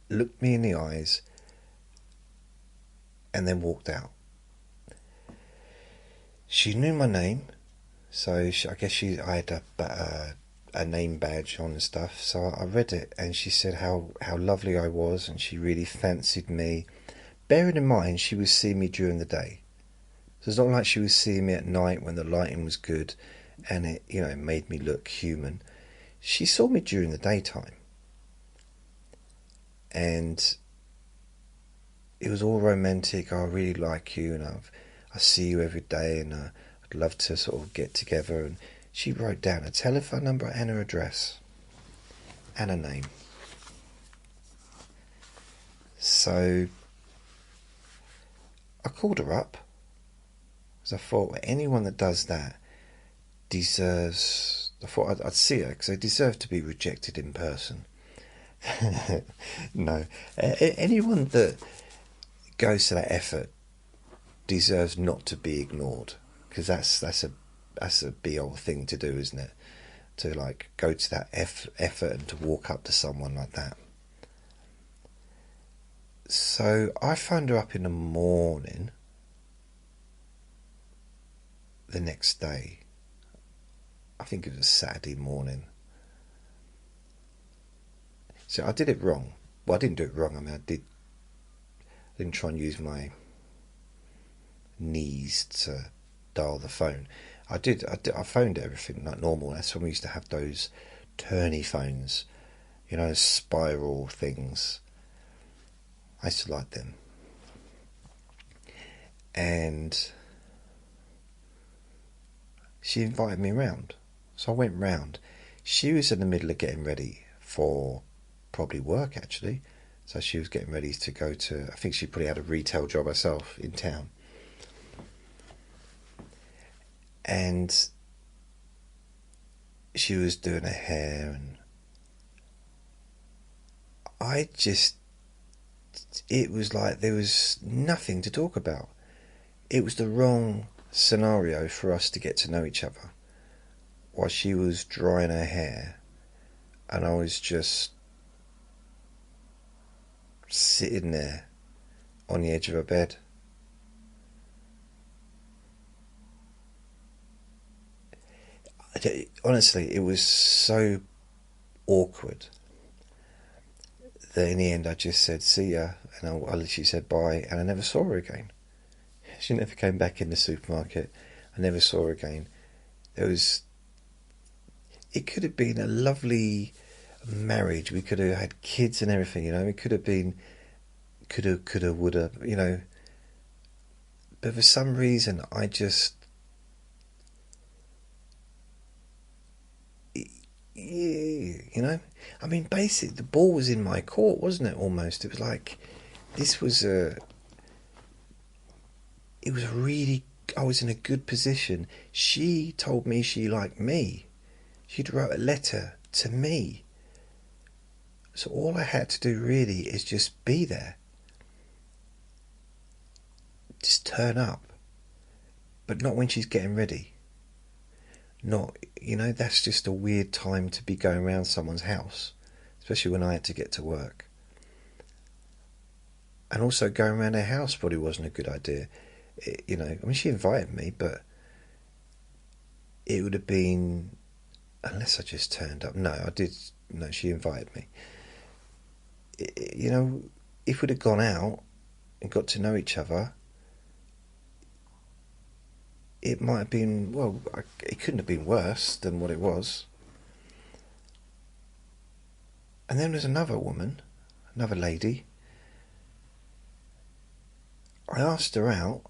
looked me in the eyes, and then walked out. She knew my name. So I had a name badge on and stuff. So I read it, and she said how lovely I was, and she really fancied me. Bearing in mind, she was seeing me during the day. So it's not like she was seeing me at night when the lighting was good, and it made me look human. She saw me during the daytime, and it was all romantic. "Oh, I really like you, and I see you every day, and I'd love to sort of get together." And she wrote down a telephone number and her address and a name. So I called her up, because I thought anyone that does that deserves. I thought I'd see her, because they deserve to be rejected in person. No, anyone that goes to that effort deserves not to be ignored, because that's a be all thing to do, isn't it? To like go to that effort and to walk up to someone like that. So I phoned her up in the morning the next day. I think it was a Saturday morning. So I did it wrong. Well, I didn't do it wrong. I mean, I didn't try and use my knees to dial the phone. I phoned everything like normal. That's when we used to have those turny phones, spiral things. I used to like them. And she invited me round. So I went round. She was in the middle of getting ready for probably work, actually. So she was getting ready to go to, I think she probably had a retail job herself in town. And she was doing her hair, and it was like there was nothing to talk about. It was the wrong scenario for us to get to know each other. While she was drying her hair, and I was just sitting there on the edge of her bed. Honestly, it was so awkward that in the end I just said see ya, and I literally said bye, and I never saw her again. She never came back in the supermarket. I never saw her again. It could have been a lovely marriage. We could have had kids and everything, It could have been, coulda, woulda, But for some reason, I just, I mean, basically, the ball was in my court, wasn't it? Almost, it was like this was a. It was really. I was in a good position. She told me she liked me. She'd wrote a letter to me. So all I had to do really is just be there. Just turn up. But not when she's getting ready. Not, that's just a weird time to be going around someone's house. Especially when I had to get to work. And also going around their house probably wasn't a good idea. I mean, she invited me, but it would have been, unless I just turned up. No, she invited me. If we'd have gone out and got to know each other, it might have been, well, it couldn't have been worse than what it was. And then there's another woman, another lady. I asked her out.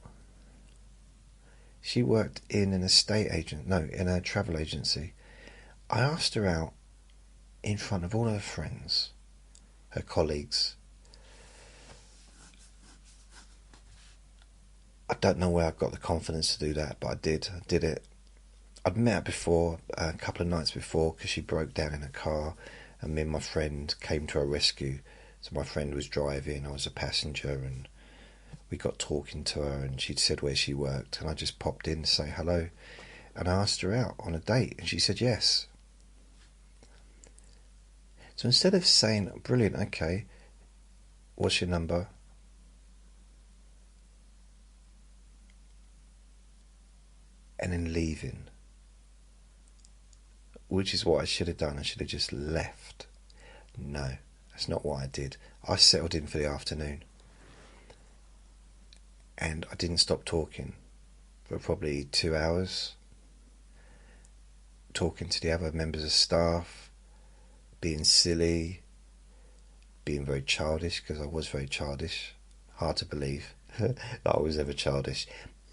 She worked in an in a travel agency. I asked her out in front of all her friends, her colleagues. I don't know where I got the confidence to do that, but I did it. I'd met her before, a couple of nights before, because she broke down in a car, and me and my friend came to her rescue. So my friend was driving, I was a passenger, and we got talking to her, and she'd said where she worked, and I just popped in to say hello, and I asked her out on a date, and she said yes. So instead of saying, brilliant, okay, what's your number? And then leaving, which is what I should have done. I should have just left. No, that's not what I did. I settled in for the afternoon, and I didn't stop talking for probably 2 hours, talking to the other members of staff, being silly, being very childish, because I was very childish. Hard to believe that I was ever childish.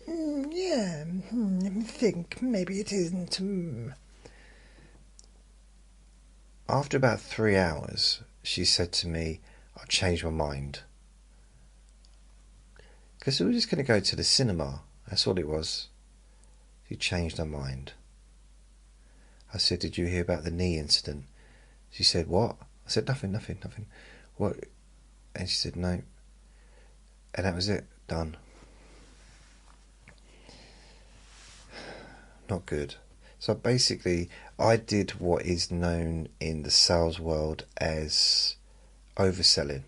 Yeah, let me think, maybe it isn't. After about 3 hours, she said to me, "I've changed my mind." Because we were just going to go to the cinema. That's all it was. She changed her mind. I said, "Did you hear about the knee incident?" She said, "What?" I said, Nothing. What? And she said, "No." And that was it. Done. Not good. So basically, I did what is known in the sales world as overselling.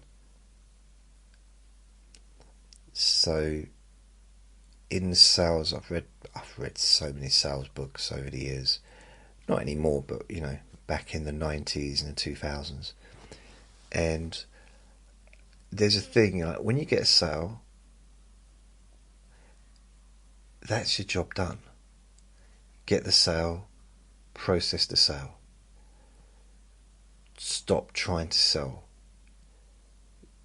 So in the sales, I've read so many sales books over the years. Not anymore, but back in the 90s and the 2000s. And there's a thing, like when you get a sale, that's your job done. Get the sale, process the sale. Stop trying to sell.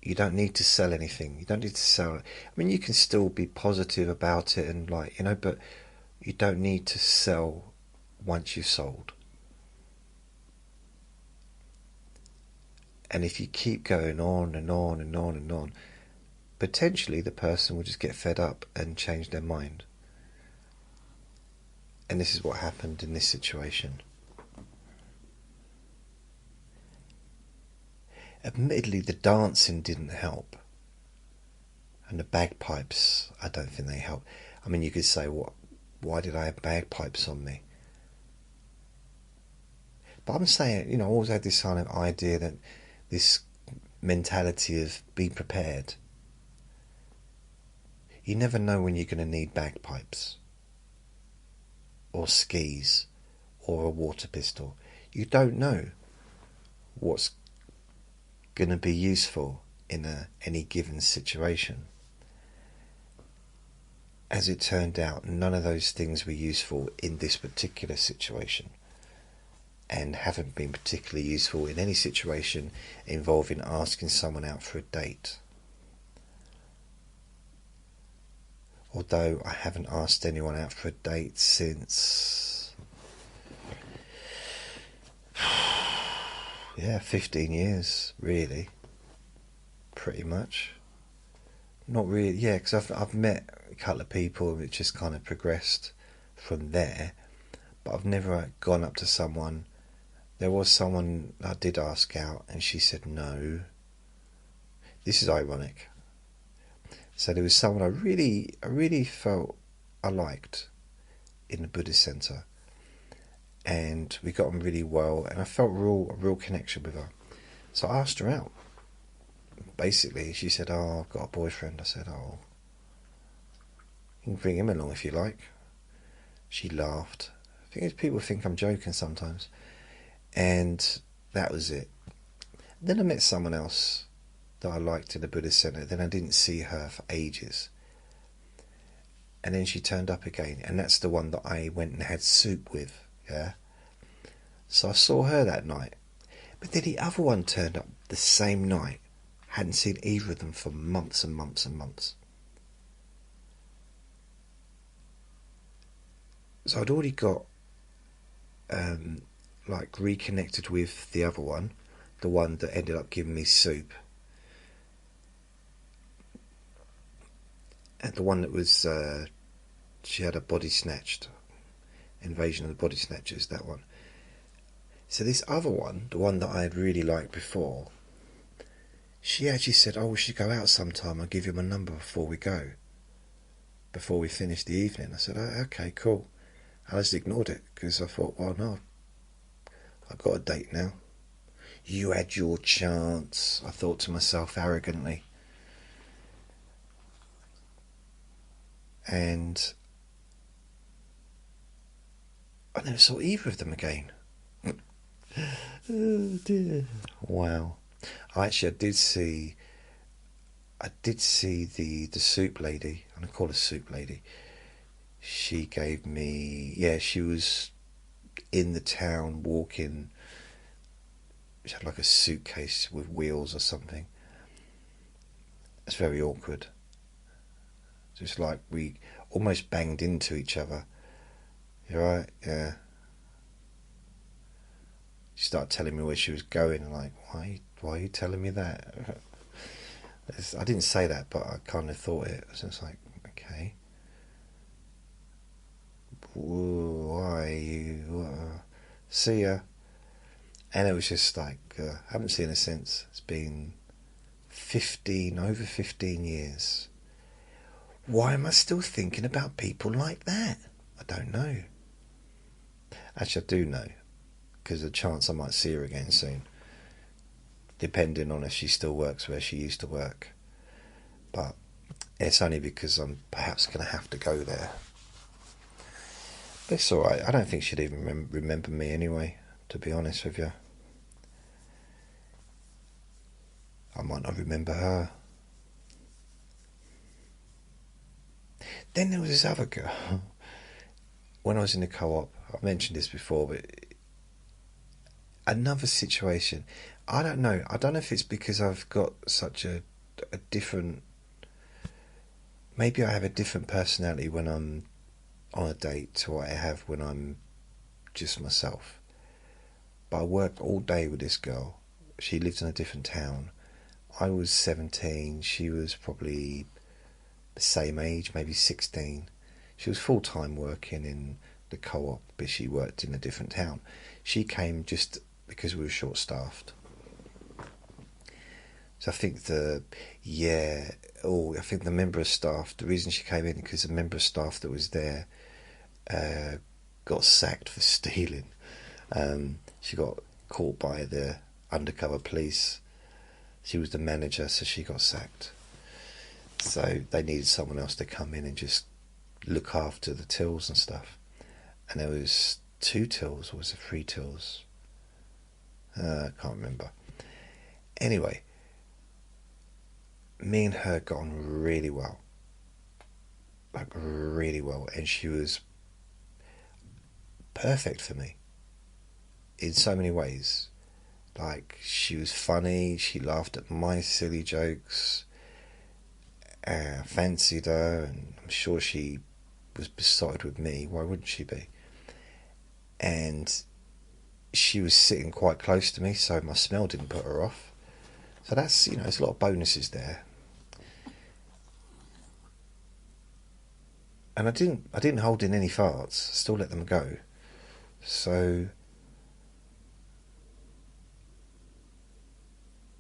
You don't need to sell anything. You don't need to sell. I mean, you can still be positive about it and but you don't need to sell once you've sold. And if you keep going on and on and on and on, potentially the person will just get fed up and change their mind. And this is what happened in this situation. Admittedly, the dancing didn't help. And the bagpipes, I don't think they helped. I mean, you could say, why did I have bagpipes on me? But I'm saying, I always had this kind of idea that this mentality of being prepared. You never know when you're going to need bagpipes, or skis, or a water pistol. You don't know what's going to be useful in any given situation. As it turned out, none of those things were useful in this particular situation, and haven't been particularly useful in any situation involving asking someone out for a date. Although I haven't asked anyone out for a date since 15 years, really. Pretty much. Not really, because I've met a couple of people and it just kind of progressed from there. But I've never gone up to someone. There was someone I did ask out and she said no. This is ironic. So there was someone I really felt I liked in the Buddhist centre, and we got on really well, and I felt a real connection with her. So I asked her out. Basically, she said, "Oh, I've got a boyfriend." I said, "Oh, you can bring him along if you like." She laughed. I think people think I'm joking sometimes, and that was it. Then I met someone else that I liked in the Buddhist centre. Then I didn't see her for ages. And then she turned up again, and that's the one that I went and had soup with, yeah? So I saw her that night. But then the other one turned up the same night. Hadn't seen either of them for months and months and months. So I'd already got, reconnected with the other one, the one that ended up giving me soup. And the one that was, she had her body snatched. Invasion of the Body Snatchers, that one. So this other one, the one that I had really liked before, she actually said, "Oh, we should go out sometime. I'll give you my number before we go. Before we finish the evening." I said, "Oh, okay, cool." I just ignored it because I thought, well, no, I've got a date now. You had your chance, I thought to myself arrogantly. And I never saw either of them again. Oh dear. Wow. Actually, I did see the soup lady, and I call her soup lady. She gave me, yeah, she was in the town walking. She had like a suitcase with wheels or something. It's very awkward. Just like we almost banged into each other. You're right, yeah. She started telling me where she was going, and like, why are you telling me that? I didn't say that, but I kind of thought it. So it's like, okay. Why you? See ya. And it was just like, I haven't seen her since. It's been over 15 years. Why am I still thinking about people like that? I don't know. Actually, I do know, because there's a chance I might see her again soon, depending on if she still works where she used to work. But it's only because I'm perhaps going to have to go there. But it's alright. I don't think she'd even remember me anyway, to be honest with you. I might not remember her. Then there was this other girl. When I was in the co-op, I mentioned this before, but another situation. I don't know. I don't know if it's because I've got such a different... Maybe I have a different personality when I'm on a date to what I have when I'm just myself. But I worked all day with this girl. She lived in a different town. I was 17. She was probably the same age, maybe 16. She was full-time working in the co-op, but she worked in a different town. She came just because we were short-staffed. So I think the member of staff, the reason she came in, because the member of staff that was there got sacked for stealing. She got caught by the undercover police. She was the manager, so she got sacked. So they needed someone else to come in and just look after the tills and stuff. And there was 2 tills, or was it 3 tills? I can't remember. Anyway, me and her got on really well. Like, really well. And she was perfect for me in so many ways. Like, she was funny, she laughed at my silly jokes, I fancied her, and I'm sure she was besotted with me. Why wouldn't she be? And she was sitting quite close to me, so my smell didn't put her off. So that's, there's a lot of bonuses there. And I didn't hold in any farts, still let them go. So,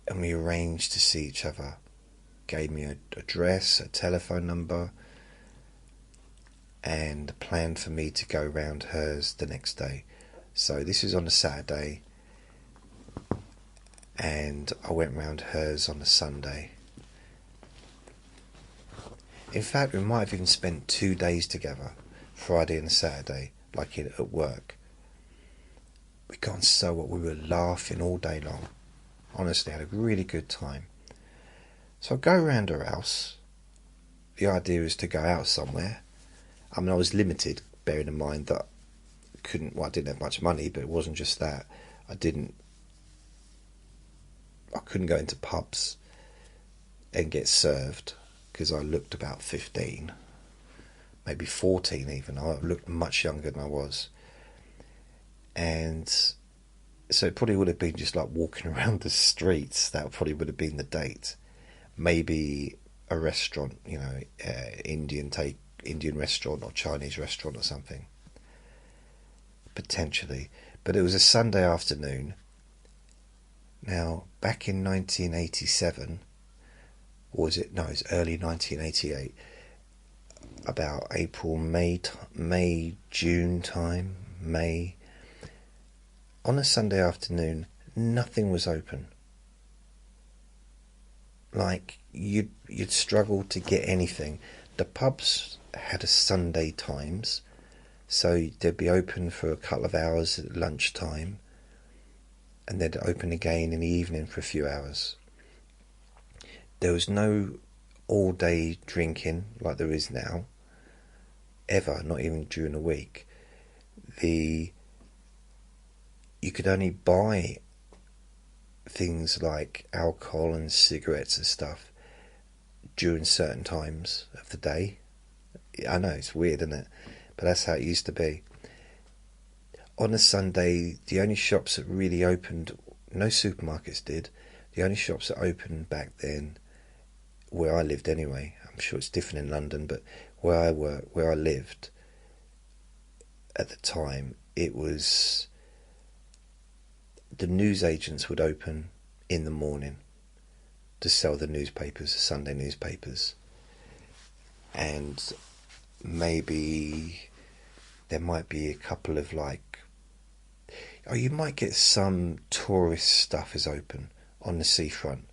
and we arranged to see each other. Gave me an address, a telephone number, and planned for me to go round hers the next day. So this was on a Saturday, and I went round hers on a Sunday. In fact, we might have even spent 2 days together, Friday and Saturday, like at work. We got on so well, we were laughing all day long. Honestly, I had a really good time. So I go round her house. The idea is to go out somewhere. I mean, I was limited, bearing in mind that I didn't have much money, but it wasn't just that. I couldn't go into pubs and get served because I looked about 15, maybe 14 even. I looked much younger than I was. And so it probably would have been just like walking around the streets. That probably would have been the date. Maybe a restaurant, Indian restaurant or Chinese restaurant or something. Potentially. But it was a Sunday afternoon. Now, back in 1987, or was it? No, it's early 1988. About April, May, June time, May. On a Sunday afternoon, nothing was open. Like, you'd struggle to get anything. The pubs had a Sunday times, so they'd be open for a couple of hours at lunchtime, and they'd open again in the evening for a few hours. There was no all-day drinking like there is now, ever, not even during the week. You could only buy things like alcohol and cigarettes and stuff during certain times of the day. I know, it's weird, isn't it? But that's how it used to be. On a Sunday, the only shops that really opened, no supermarkets did, the only shops that opened back then, where I lived anyway, I'm sure it's different in London, but where I lived at the time, it was the newsagents would open in the morning to sell the newspapers, the Sunday newspapers, and maybe there might be a couple of you might get some tourist stuff is open on the seafront,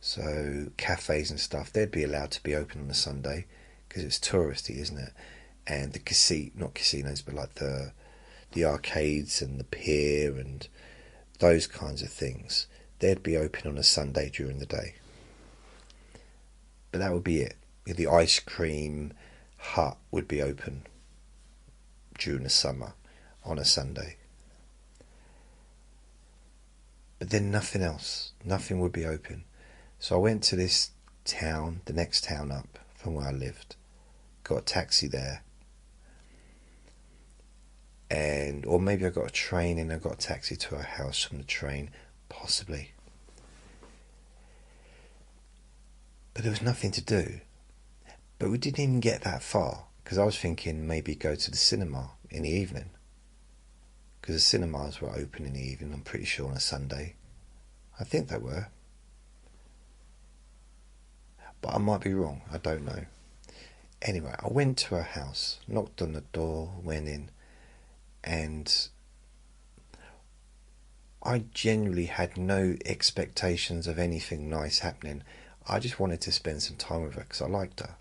so cafes and stuff, they'd be allowed to be open on a Sunday because it's touristy, isn't it? And the not casinos, but like the arcades and the pier and those kinds of things, they'd be open on a Sunday during the day. But that would be it. The ice cream hut would be open during the summer on a Sunday. But then nothing else. Nothing would be open. So I went to this town, the next town up from where I lived, got a taxi there, or maybe I got a train and I got a taxi to our house from the train, possibly. But there was nothing to do. But we didn't even get that far, because I was thinking maybe go to the cinema in the evening, because the cinemas were open in the evening, I'm pretty sure, on a Sunday. I think they were, but I might be wrong, I don't know. Anyway, I went to her house, knocked on the door, went in, and I genuinely had no expectations of anything nice happening. I just wanted to spend some time with her because I liked her,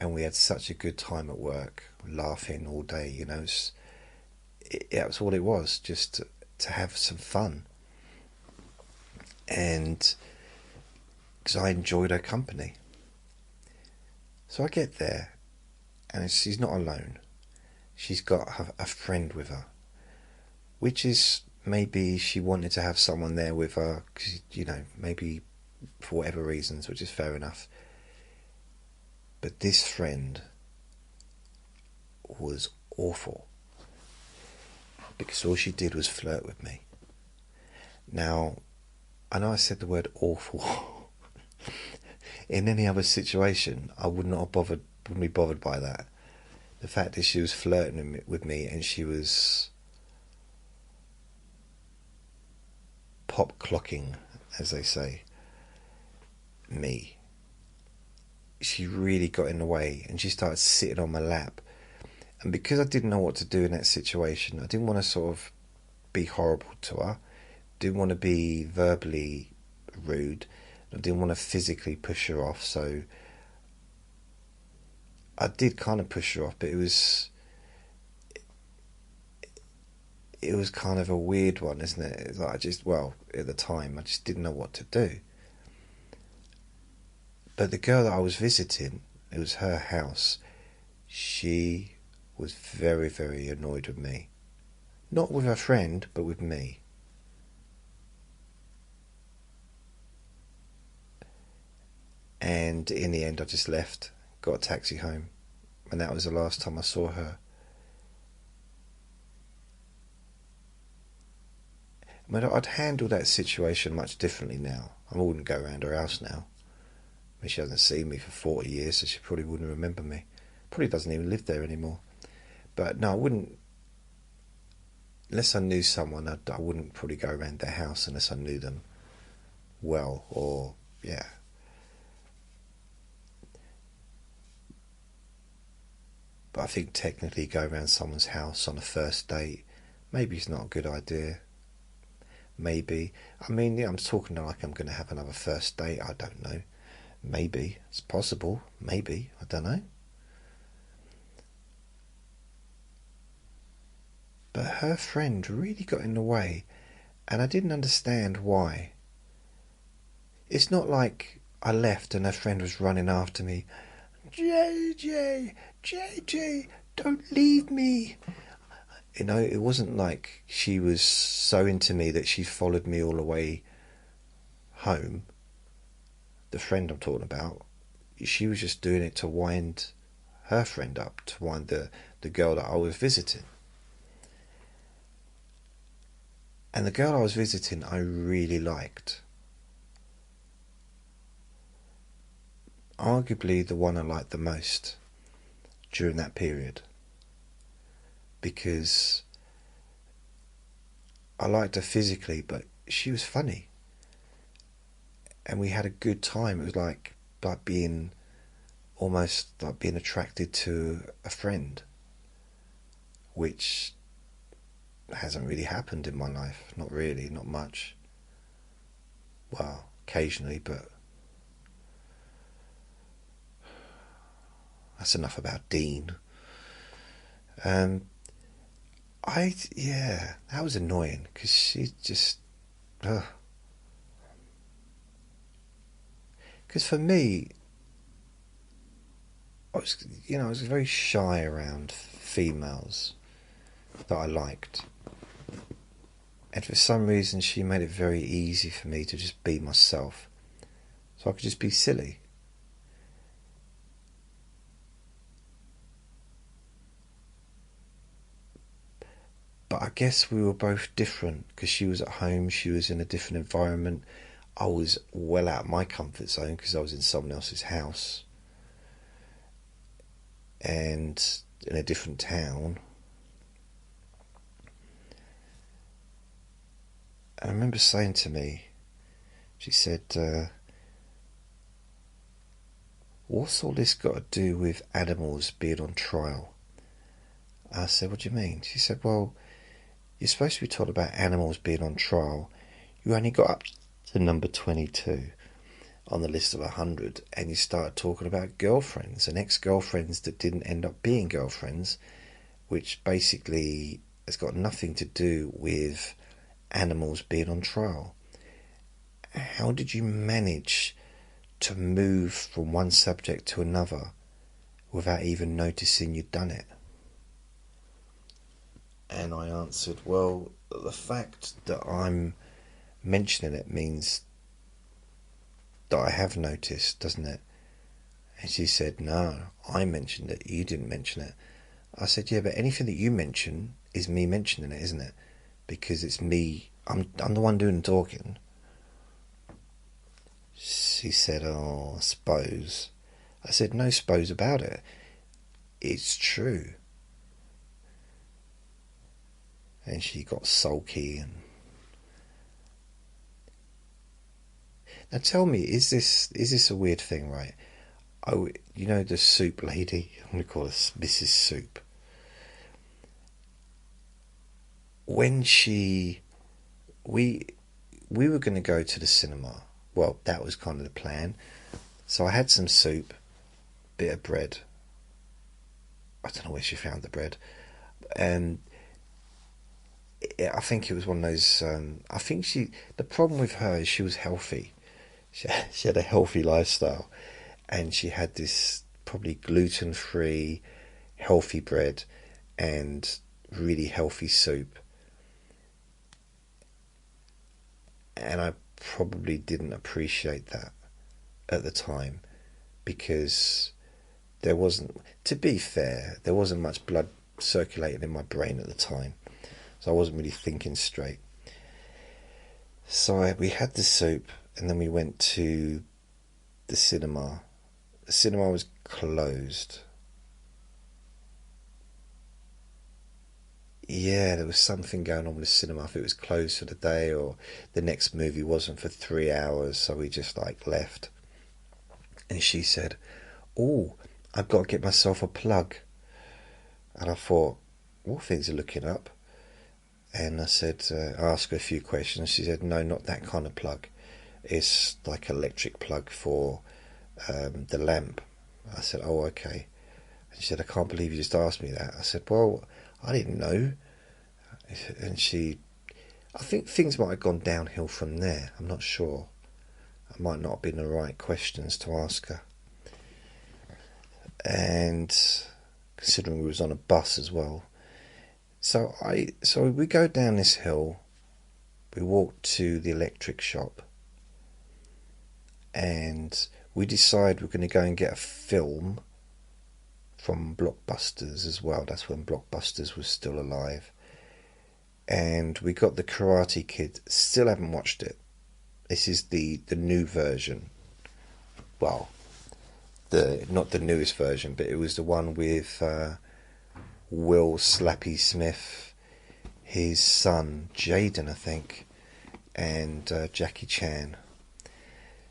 and we had such a good time at work, laughing all day, you know. That was all it was, just to have some fun, and because I enjoyed her company. So I get there, and she's not alone. She's got a friend with her, which is maybe she wanted to have someone there with her, because, you know, maybe for whatever reasons, which is fair enough. But this friend was awful, because all she did was flirt with me. Now, I know I said the word awful. In any other situation, I would not have wouldn't be bothered by that. The fact that she was flirting with me and she was pop clocking, as they say, me. She really got in the way, and she started sitting on my lap. And because I didn't know what to do in that situation, I didn't want to sort of be horrible to her, didn't want to be verbally rude, I didn't want to physically push her off, so I did kind of push her off, but it was kind of a weird one, isn't it? It's like at the time, I just didn't know what to do. But the girl that I was visiting, it was her house, she was very, very annoyed with me. Not with her friend, but with me. And in the end, I just left, got a taxi home, and that was the last time I saw her. I mean, I'd handle that situation much differently now. I wouldn't go around her house now. I mean, she hasn't seen me for 40 years, so she probably wouldn't remember me. Probably doesn't even live there anymore. But no, I wouldn't. Unless I knew someone, I wouldn't probably go around their house unless I knew them well, or, yeah. But I think technically go around someone's house on a first date, maybe it's not a good idea. Maybe. I mean, yeah, I'm talking like I'm going to have another first date. I don't know. Maybe. It's possible. Maybe. I don't know. But her friend really got in the way, And I didn't understand why. It's not like I left and her friend was running after me. JJ, JJ, don't leave me. You know, it wasn't like she was so into me that she followed me all the way home. The friend I'm talking about, she was just doing it to wind her friend up, to wind the girl that I was visiting. And the girl I was visiting, I really liked. Arguably the one I liked the most during that period. Because I liked her physically, but she was funny. And we had a good time. It was like being almost like being attracted to a friend, which hasn't really happened in my life. Not really, not much. Well, occasionally, but that's enough about Dean. Yeah, that was annoying because she just, because for me, I was very shy around females that I liked. And for some reason, she made it very easy for me to just be myself. So I could just be silly. But I guess we were both different because she was at home, she was in a different environment. I was well out of my comfort zone because I was in someone else's house and in a different town. And I remember saying to me, she said, what's all this got to do with animals being on trial? I said, what do you mean? She said, well, you're supposed to be taught about animals being on trial. You only got up to number 22 on the list of 100, and you started talking about girlfriends and ex-girlfriends that didn't end up being girlfriends, which basically has got nothing to do with animals being on trial. How did you manage to move from one subject to another without even noticing you'd done it? And I answered, well, the fact that I'm mentioning it means that I have noticed, doesn't it? And she said, no, I mentioned it, you didn't mention it. I said, yeah, but anything that you mention is me mentioning it, isn't it? Because it's me, I'm the one doing the talking. She said, oh, I suppose. I said, no suppose about it. It's true. And she got sulky. And now tell me, is this a weird thing, right? Oh, you know the soup lady? I'm going to call her Mrs. Soup. When we were going to go to the cinema. Well, that was kind of the plan. So I had some soup, bit of bread. I don't know where she found the bread. And I think it was one of those. I think the problem with her is she was healthy. She had a healthy lifestyle, and she had this probably gluten-free, healthy bread, and really healthy soup. And I probably didn't appreciate that at the time because there wasn't. To be fair, there wasn't much blood circulating in my brain at the time. So I wasn't really thinking straight. So we had the soup, and then we went to the cinema. The cinema was closed. Yeah, there was something going on with the cinema. If it was closed for the day, or the next movie wasn't for 3 hours, so we just left. And she said, oh, I've got to get myself a plug. And I thought, well, things are looking up. And I said, I asked her a few questions. She said, no, not that kind of plug. It's like an electric plug for the lamp. I said, oh, okay. And she said, I can't believe you just asked me that. I said, well, I didn't know. And I think things might have gone downhill from there. I'm not sure. I might not have been the right questions to ask her. And considering we was on a bus as well. So we go down this hill, we walk to the electric shop, and we decide we're going to go and get a film from Blockbusters as well. That's when Blockbusters was still alive. And we got the Karate Kid. Still haven't watched it. This is the new version. Well, not the newest version, but it was the one with Will Slappy Smith, his son Jaden, I think, and Jackie Chan.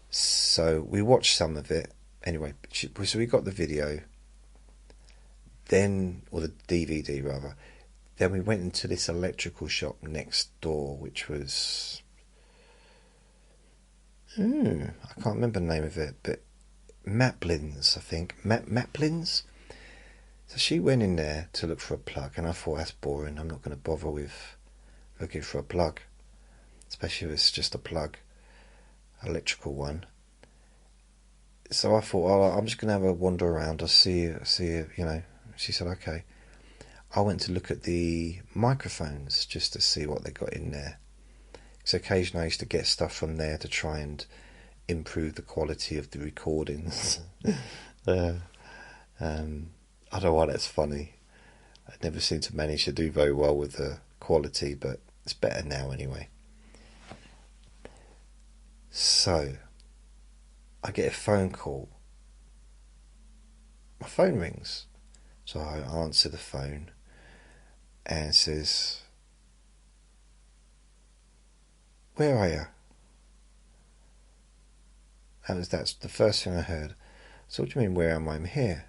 So we watched some of it. Anyway, so we got the video, then, or the DVD rather. Then we went into this electrical shop next door, which was... I can't remember the name of it, but Maplin's, I think. Maplin's? So she went in there to look for a plug, and I thought, that's boring. I'm not going to bother with looking for a plug, especially if it's just a plug, electrical one. So I thought, oh, I'm just going to have a wander around. I'll see you, you know. She said, okay. I went to look at the microphones just to see what they got in there. Because occasionally I used to get stuff from there to try and improve the quality of the recordings. I don't know why that's funny. I never seem to manage to do very well with the quality, but it's better now anyway. So, I get a phone call. My phone rings. So I answer the phone and it says, "Where are you?" That's the first thing I heard. So what do you mean, where am I? I'm here.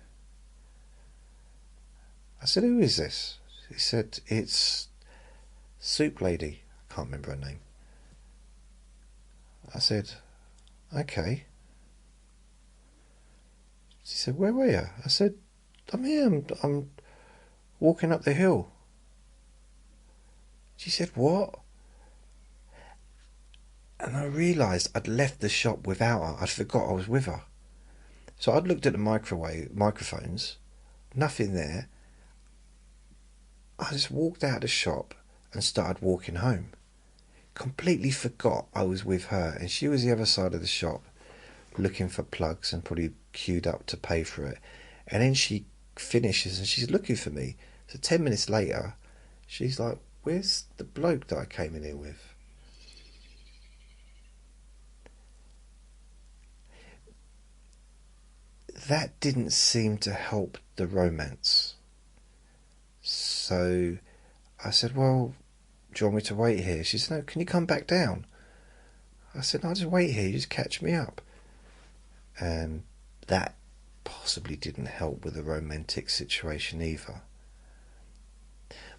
I said, "Who is this?" He said, "It's Soup Lady." I can't remember her name. I said, "Okay." She said, "Where were you?" I said, "I'm here. I'm walking up the hill." She said, "What?" And I realised I'd left the shop without her. I'd forgot I was with her. So I'd looked at the microphones, nothing there. I just walked out of the shop and started walking home. Completely forgot I was with her, and she was the other side of the shop looking for plugs and probably queued up to pay for it. And then she finishes and she's looking for me. So 10 minutes later, she's like, "Where's the bloke that I came in here with?" That didn't seem to help the romance. So I said, "Well, do you want me to wait here?" She said, "No, can you come back down?" I said, "No, I'll just wait here, you just catch me up." And that possibly didn't help with the romantic situation either.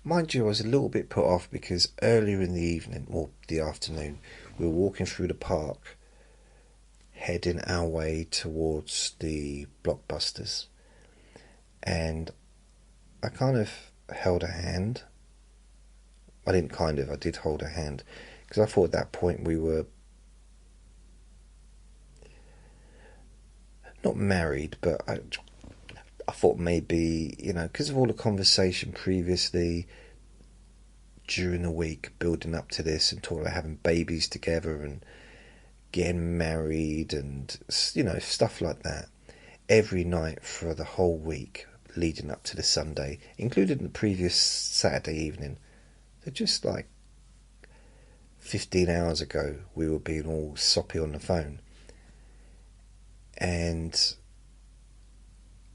Mind you, I was a little bit put off because earlier in the evening, or the afternoon, we were walking through the park, heading our way towards the Blockbusters, and I kind of held her hand. I did hold her hand, because I thought at that point we were not married, but I thought maybe, because of all the conversation previously during the week building up to this and talking about having babies together and getting married and, stuff like that, every night for the whole week leading up to the Sunday, including the previous Saturday evening. So just like 15 hours ago, we were being all soppy on the phone. And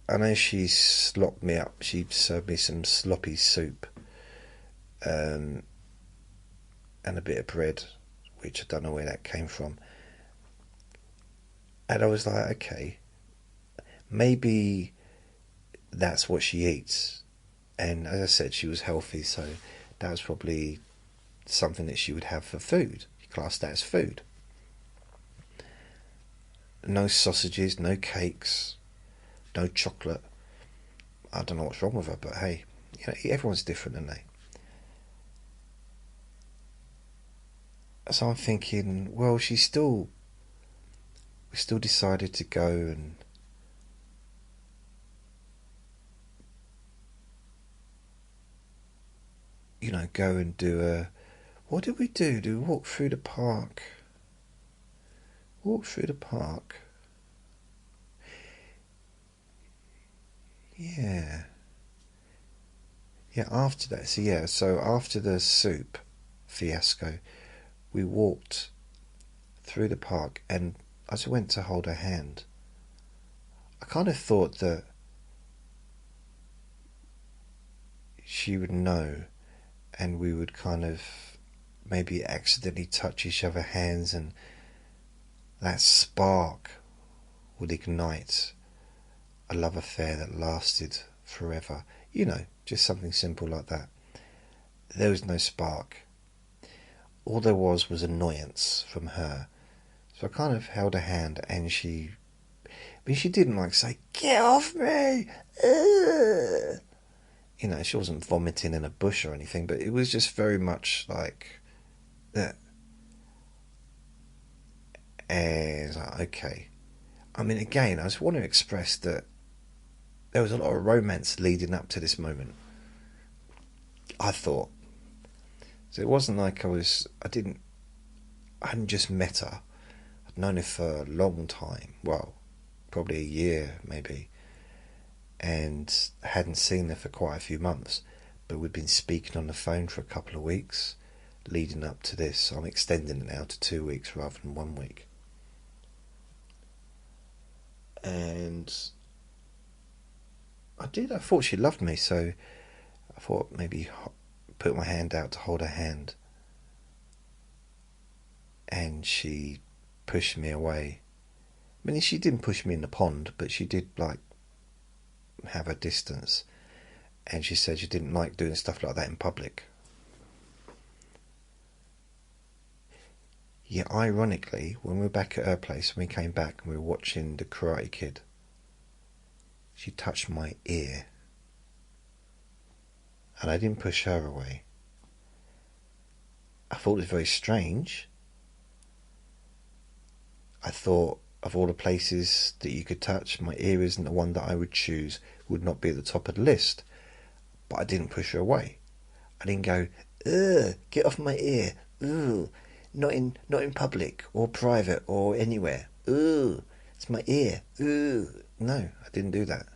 I know she slopped me up. She served me some sloppy soup and a bit of bread, which I don't know where that came from. And I was like, okay, maybe that's what she eats. And as I said, she was healthy, so that was probably something that she would have for food. You class that as food. No sausages, no cakes, no chocolate. I don't know what's wrong with her, but hey, everyone's different, aren't they? So I'm thinking, well, we still decided to go and go and do a. What did we do? Did we walk through the park? Walk through the park. Yeah. Yeah, after that. So after the soup fiasco, we walked through the park, and I just went to hold her hand. I kind of thought that she would know, and we would kind of maybe accidentally touch each other's hands, and that spark would ignite a love affair that lasted forever. Just something simple like that. There was no spark. All there was annoyance from her. So I kind of held her hand, and she didn't like say, "Get off me!" She wasn't vomiting in a bush or anything, but it was just very much like that. And it's like, okay. I mean, again, I just want to express that there was a lot of romance leading up to this moment, I thought. So it wasn't like I hadn't just met her. I'd known her for a long time. Well, probably a year, maybe. And hadn't seen her for quite a few months. But we'd been speaking on the phone for a couple of weeks leading up to this. So I'm extending it now to 2 weeks rather than 1 week. And I thought she loved me, so I thought maybe put my hand out to hold her hand, and she pushed me away. I mean, she didn't push me in the pond, but she did have her distance, and she said she didn't like doing stuff like that in public. Yeah, ironically, when we were back at her place, when we came back and we were watching The Karate Kid, she touched my ear. And I didn't push her away. I thought it was very strange. I thought, of all the places that you could touch, my ear isn't the one that I would choose, would not be at the top of the list. But I didn't push her away. I didn't go, "Ugh, get off my ear. Ugh, not in public or private or anywhere. Ugh, it's my ear. Ugh." No, I didn't do that.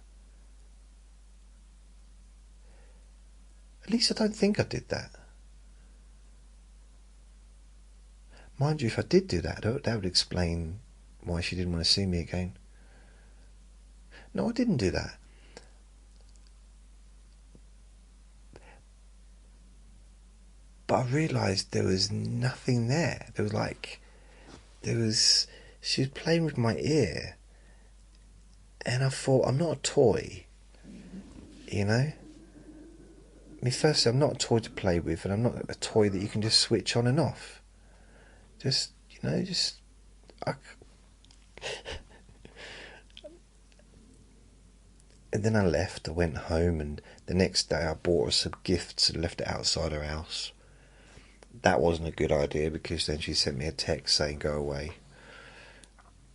At least I don't think I did that. Mind you, if I did do that, that would explain why she didn't want to see me again. No, I didn't do that. But I realised there was nothing there. She was playing with my ear, and I thought, I'm not a toy, I mean, firstly, I'm not a toy to play with, and I'm not a toy that you can just switch on and off. I... And then I left. I went home, and the next day I bought her some gifts and left it outside her house. That wasn't a good idea, because then she sent me a text saying, "Go away."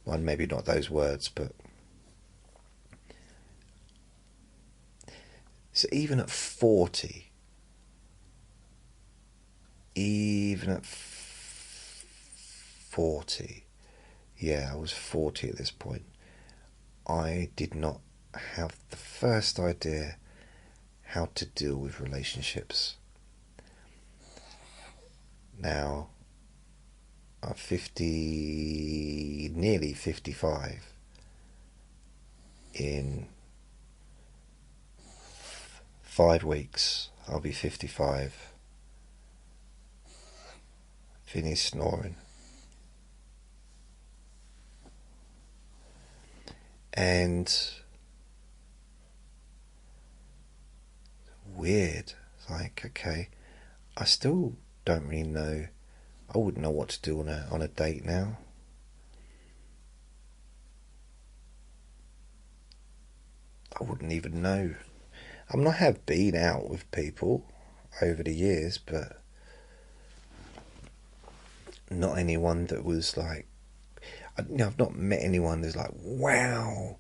Well, maybe not those words, but... So even at 40, yeah, I was 40 at this point, I did not have the first idea how to deal with relationships. Now, I'm 50, nearly 55. In 5 weeks, I'll be 55. Vinny's snoring. And weird. Like, okay, I still don't really know. I wouldn't know what to do on a date now. I wouldn't even know. I mean, I have been out with people over the years, but not anyone that was like, I've not met anyone that's like, wow,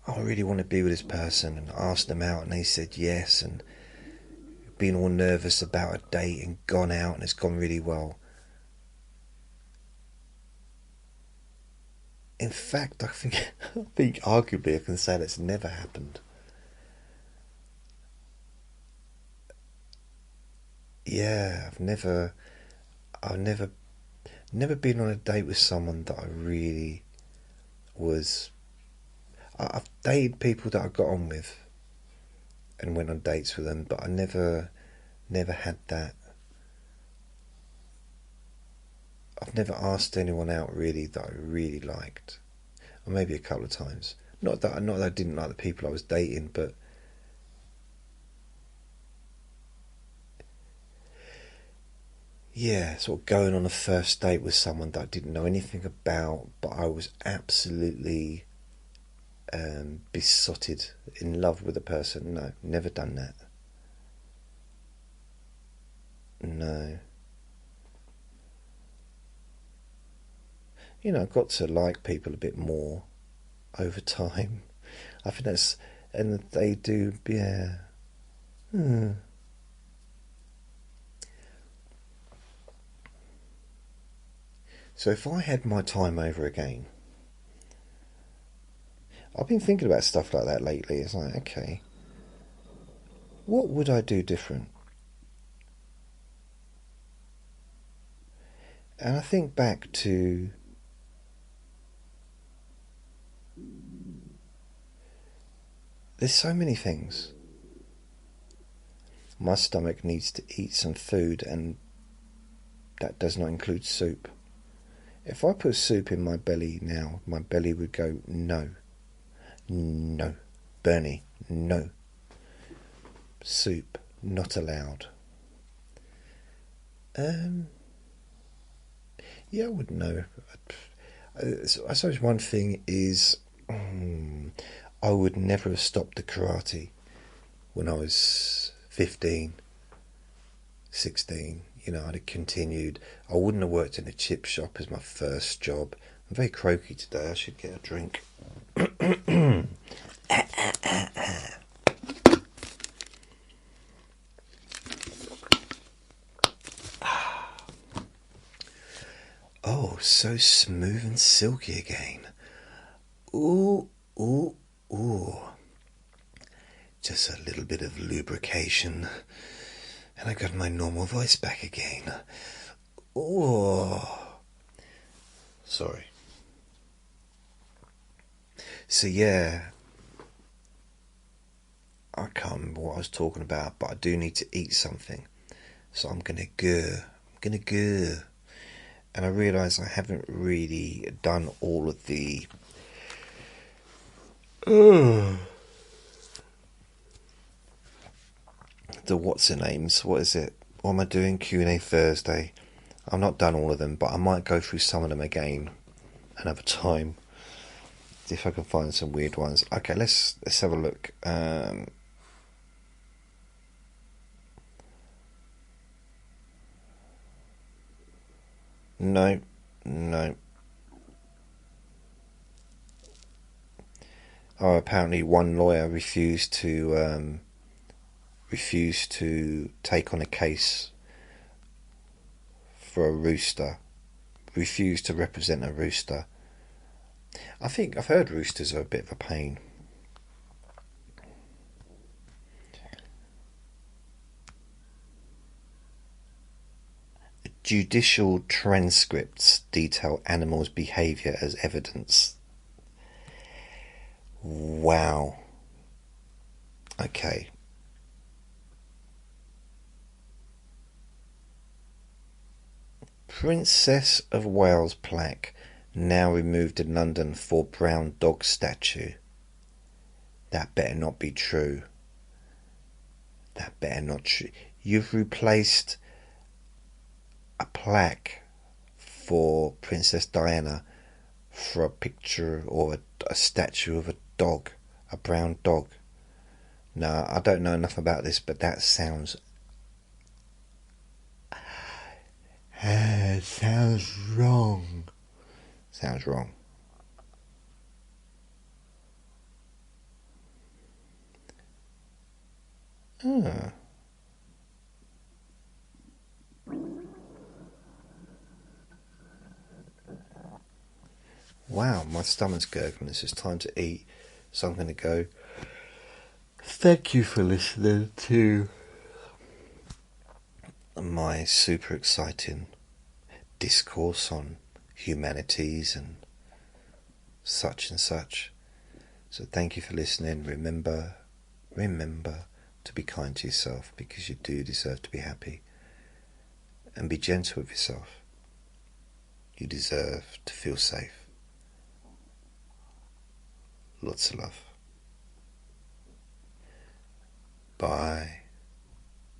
I really want to be with this person, and asked them out and they said yes, and been all nervous about a date and gone out and it's gone really well. In fact, I think arguably I can say that's never happened. Yeah, I've never been on a date with someone that I really was. I've dated people that I got on with and went on dates with them, but I never had that. I've never asked anyone out really that I really liked, or maybe a couple of times. Not that I didn't like the people I was dating, but yeah, sort of going on a first date with someone that I didn't know anything about, but I was absolutely besotted in love with the person. No, never done that. No. I've got to like people a bit more over time. I think that's, and they do, yeah. Hmm. So if I had my time over again, I've been thinking about stuff like that lately. It's like, okay, what would I do different? And I think back to there's so many things. My stomach needs to eat some food, and that does not include soup. If I put soup in my belly now, my belly would go, no, no, Bernie, no. Soup, not allowed. Yeah, I wouldn't know. I suppose one thing is, I would never have stopped the karate when I was 15, 16. I'd have continued. I wouldn't have worked in a chip shop as my first job. I'm very croaky today. I should get a drink. Oh, so smooth and silky again. Ooh, ooh, ooh. Just a little bit of lubrication, and I got my normal voice back again. Oh, sorry. So yeah, I can't remember what I was talking about, but I do need to eat something. So I'm gonna go. And I realise I haven't really done all of the what's the names? What is it? What am I doing? Q&A Thursday. I've not done all of them, but I might go through some of them again another time. See if I can find some weird ones. Okay, let's have a look. No. Oh, apparently one lawyer refused to take on a case for a rooster. Refused to represent a rooster. I think I've heard roosters are a bit of a pain. Judicial transcripts detail animals' behaviour as evidence. Wow. Okay. Princess of Wales plaque now removed in London for brown dog statue. That better not be true. That better not true. You've replaced a plaque for Princess Diana for a picture or a statue of a dog, a brown dog. Now, I don't know enough about this, but that sounds... Sounds wrong. Sounds wrong. Ah. Wow, my stomach's gurgling. It's just time to eat, so I'm going to go. Thank you for listening to my super exciting discourse on humanities and such and such. So thank you for listening. Remember to be kind to yourself, because you do deserve to be happy. And be gentle with yourself. You deserve to feel safe. Lots of love. Bye.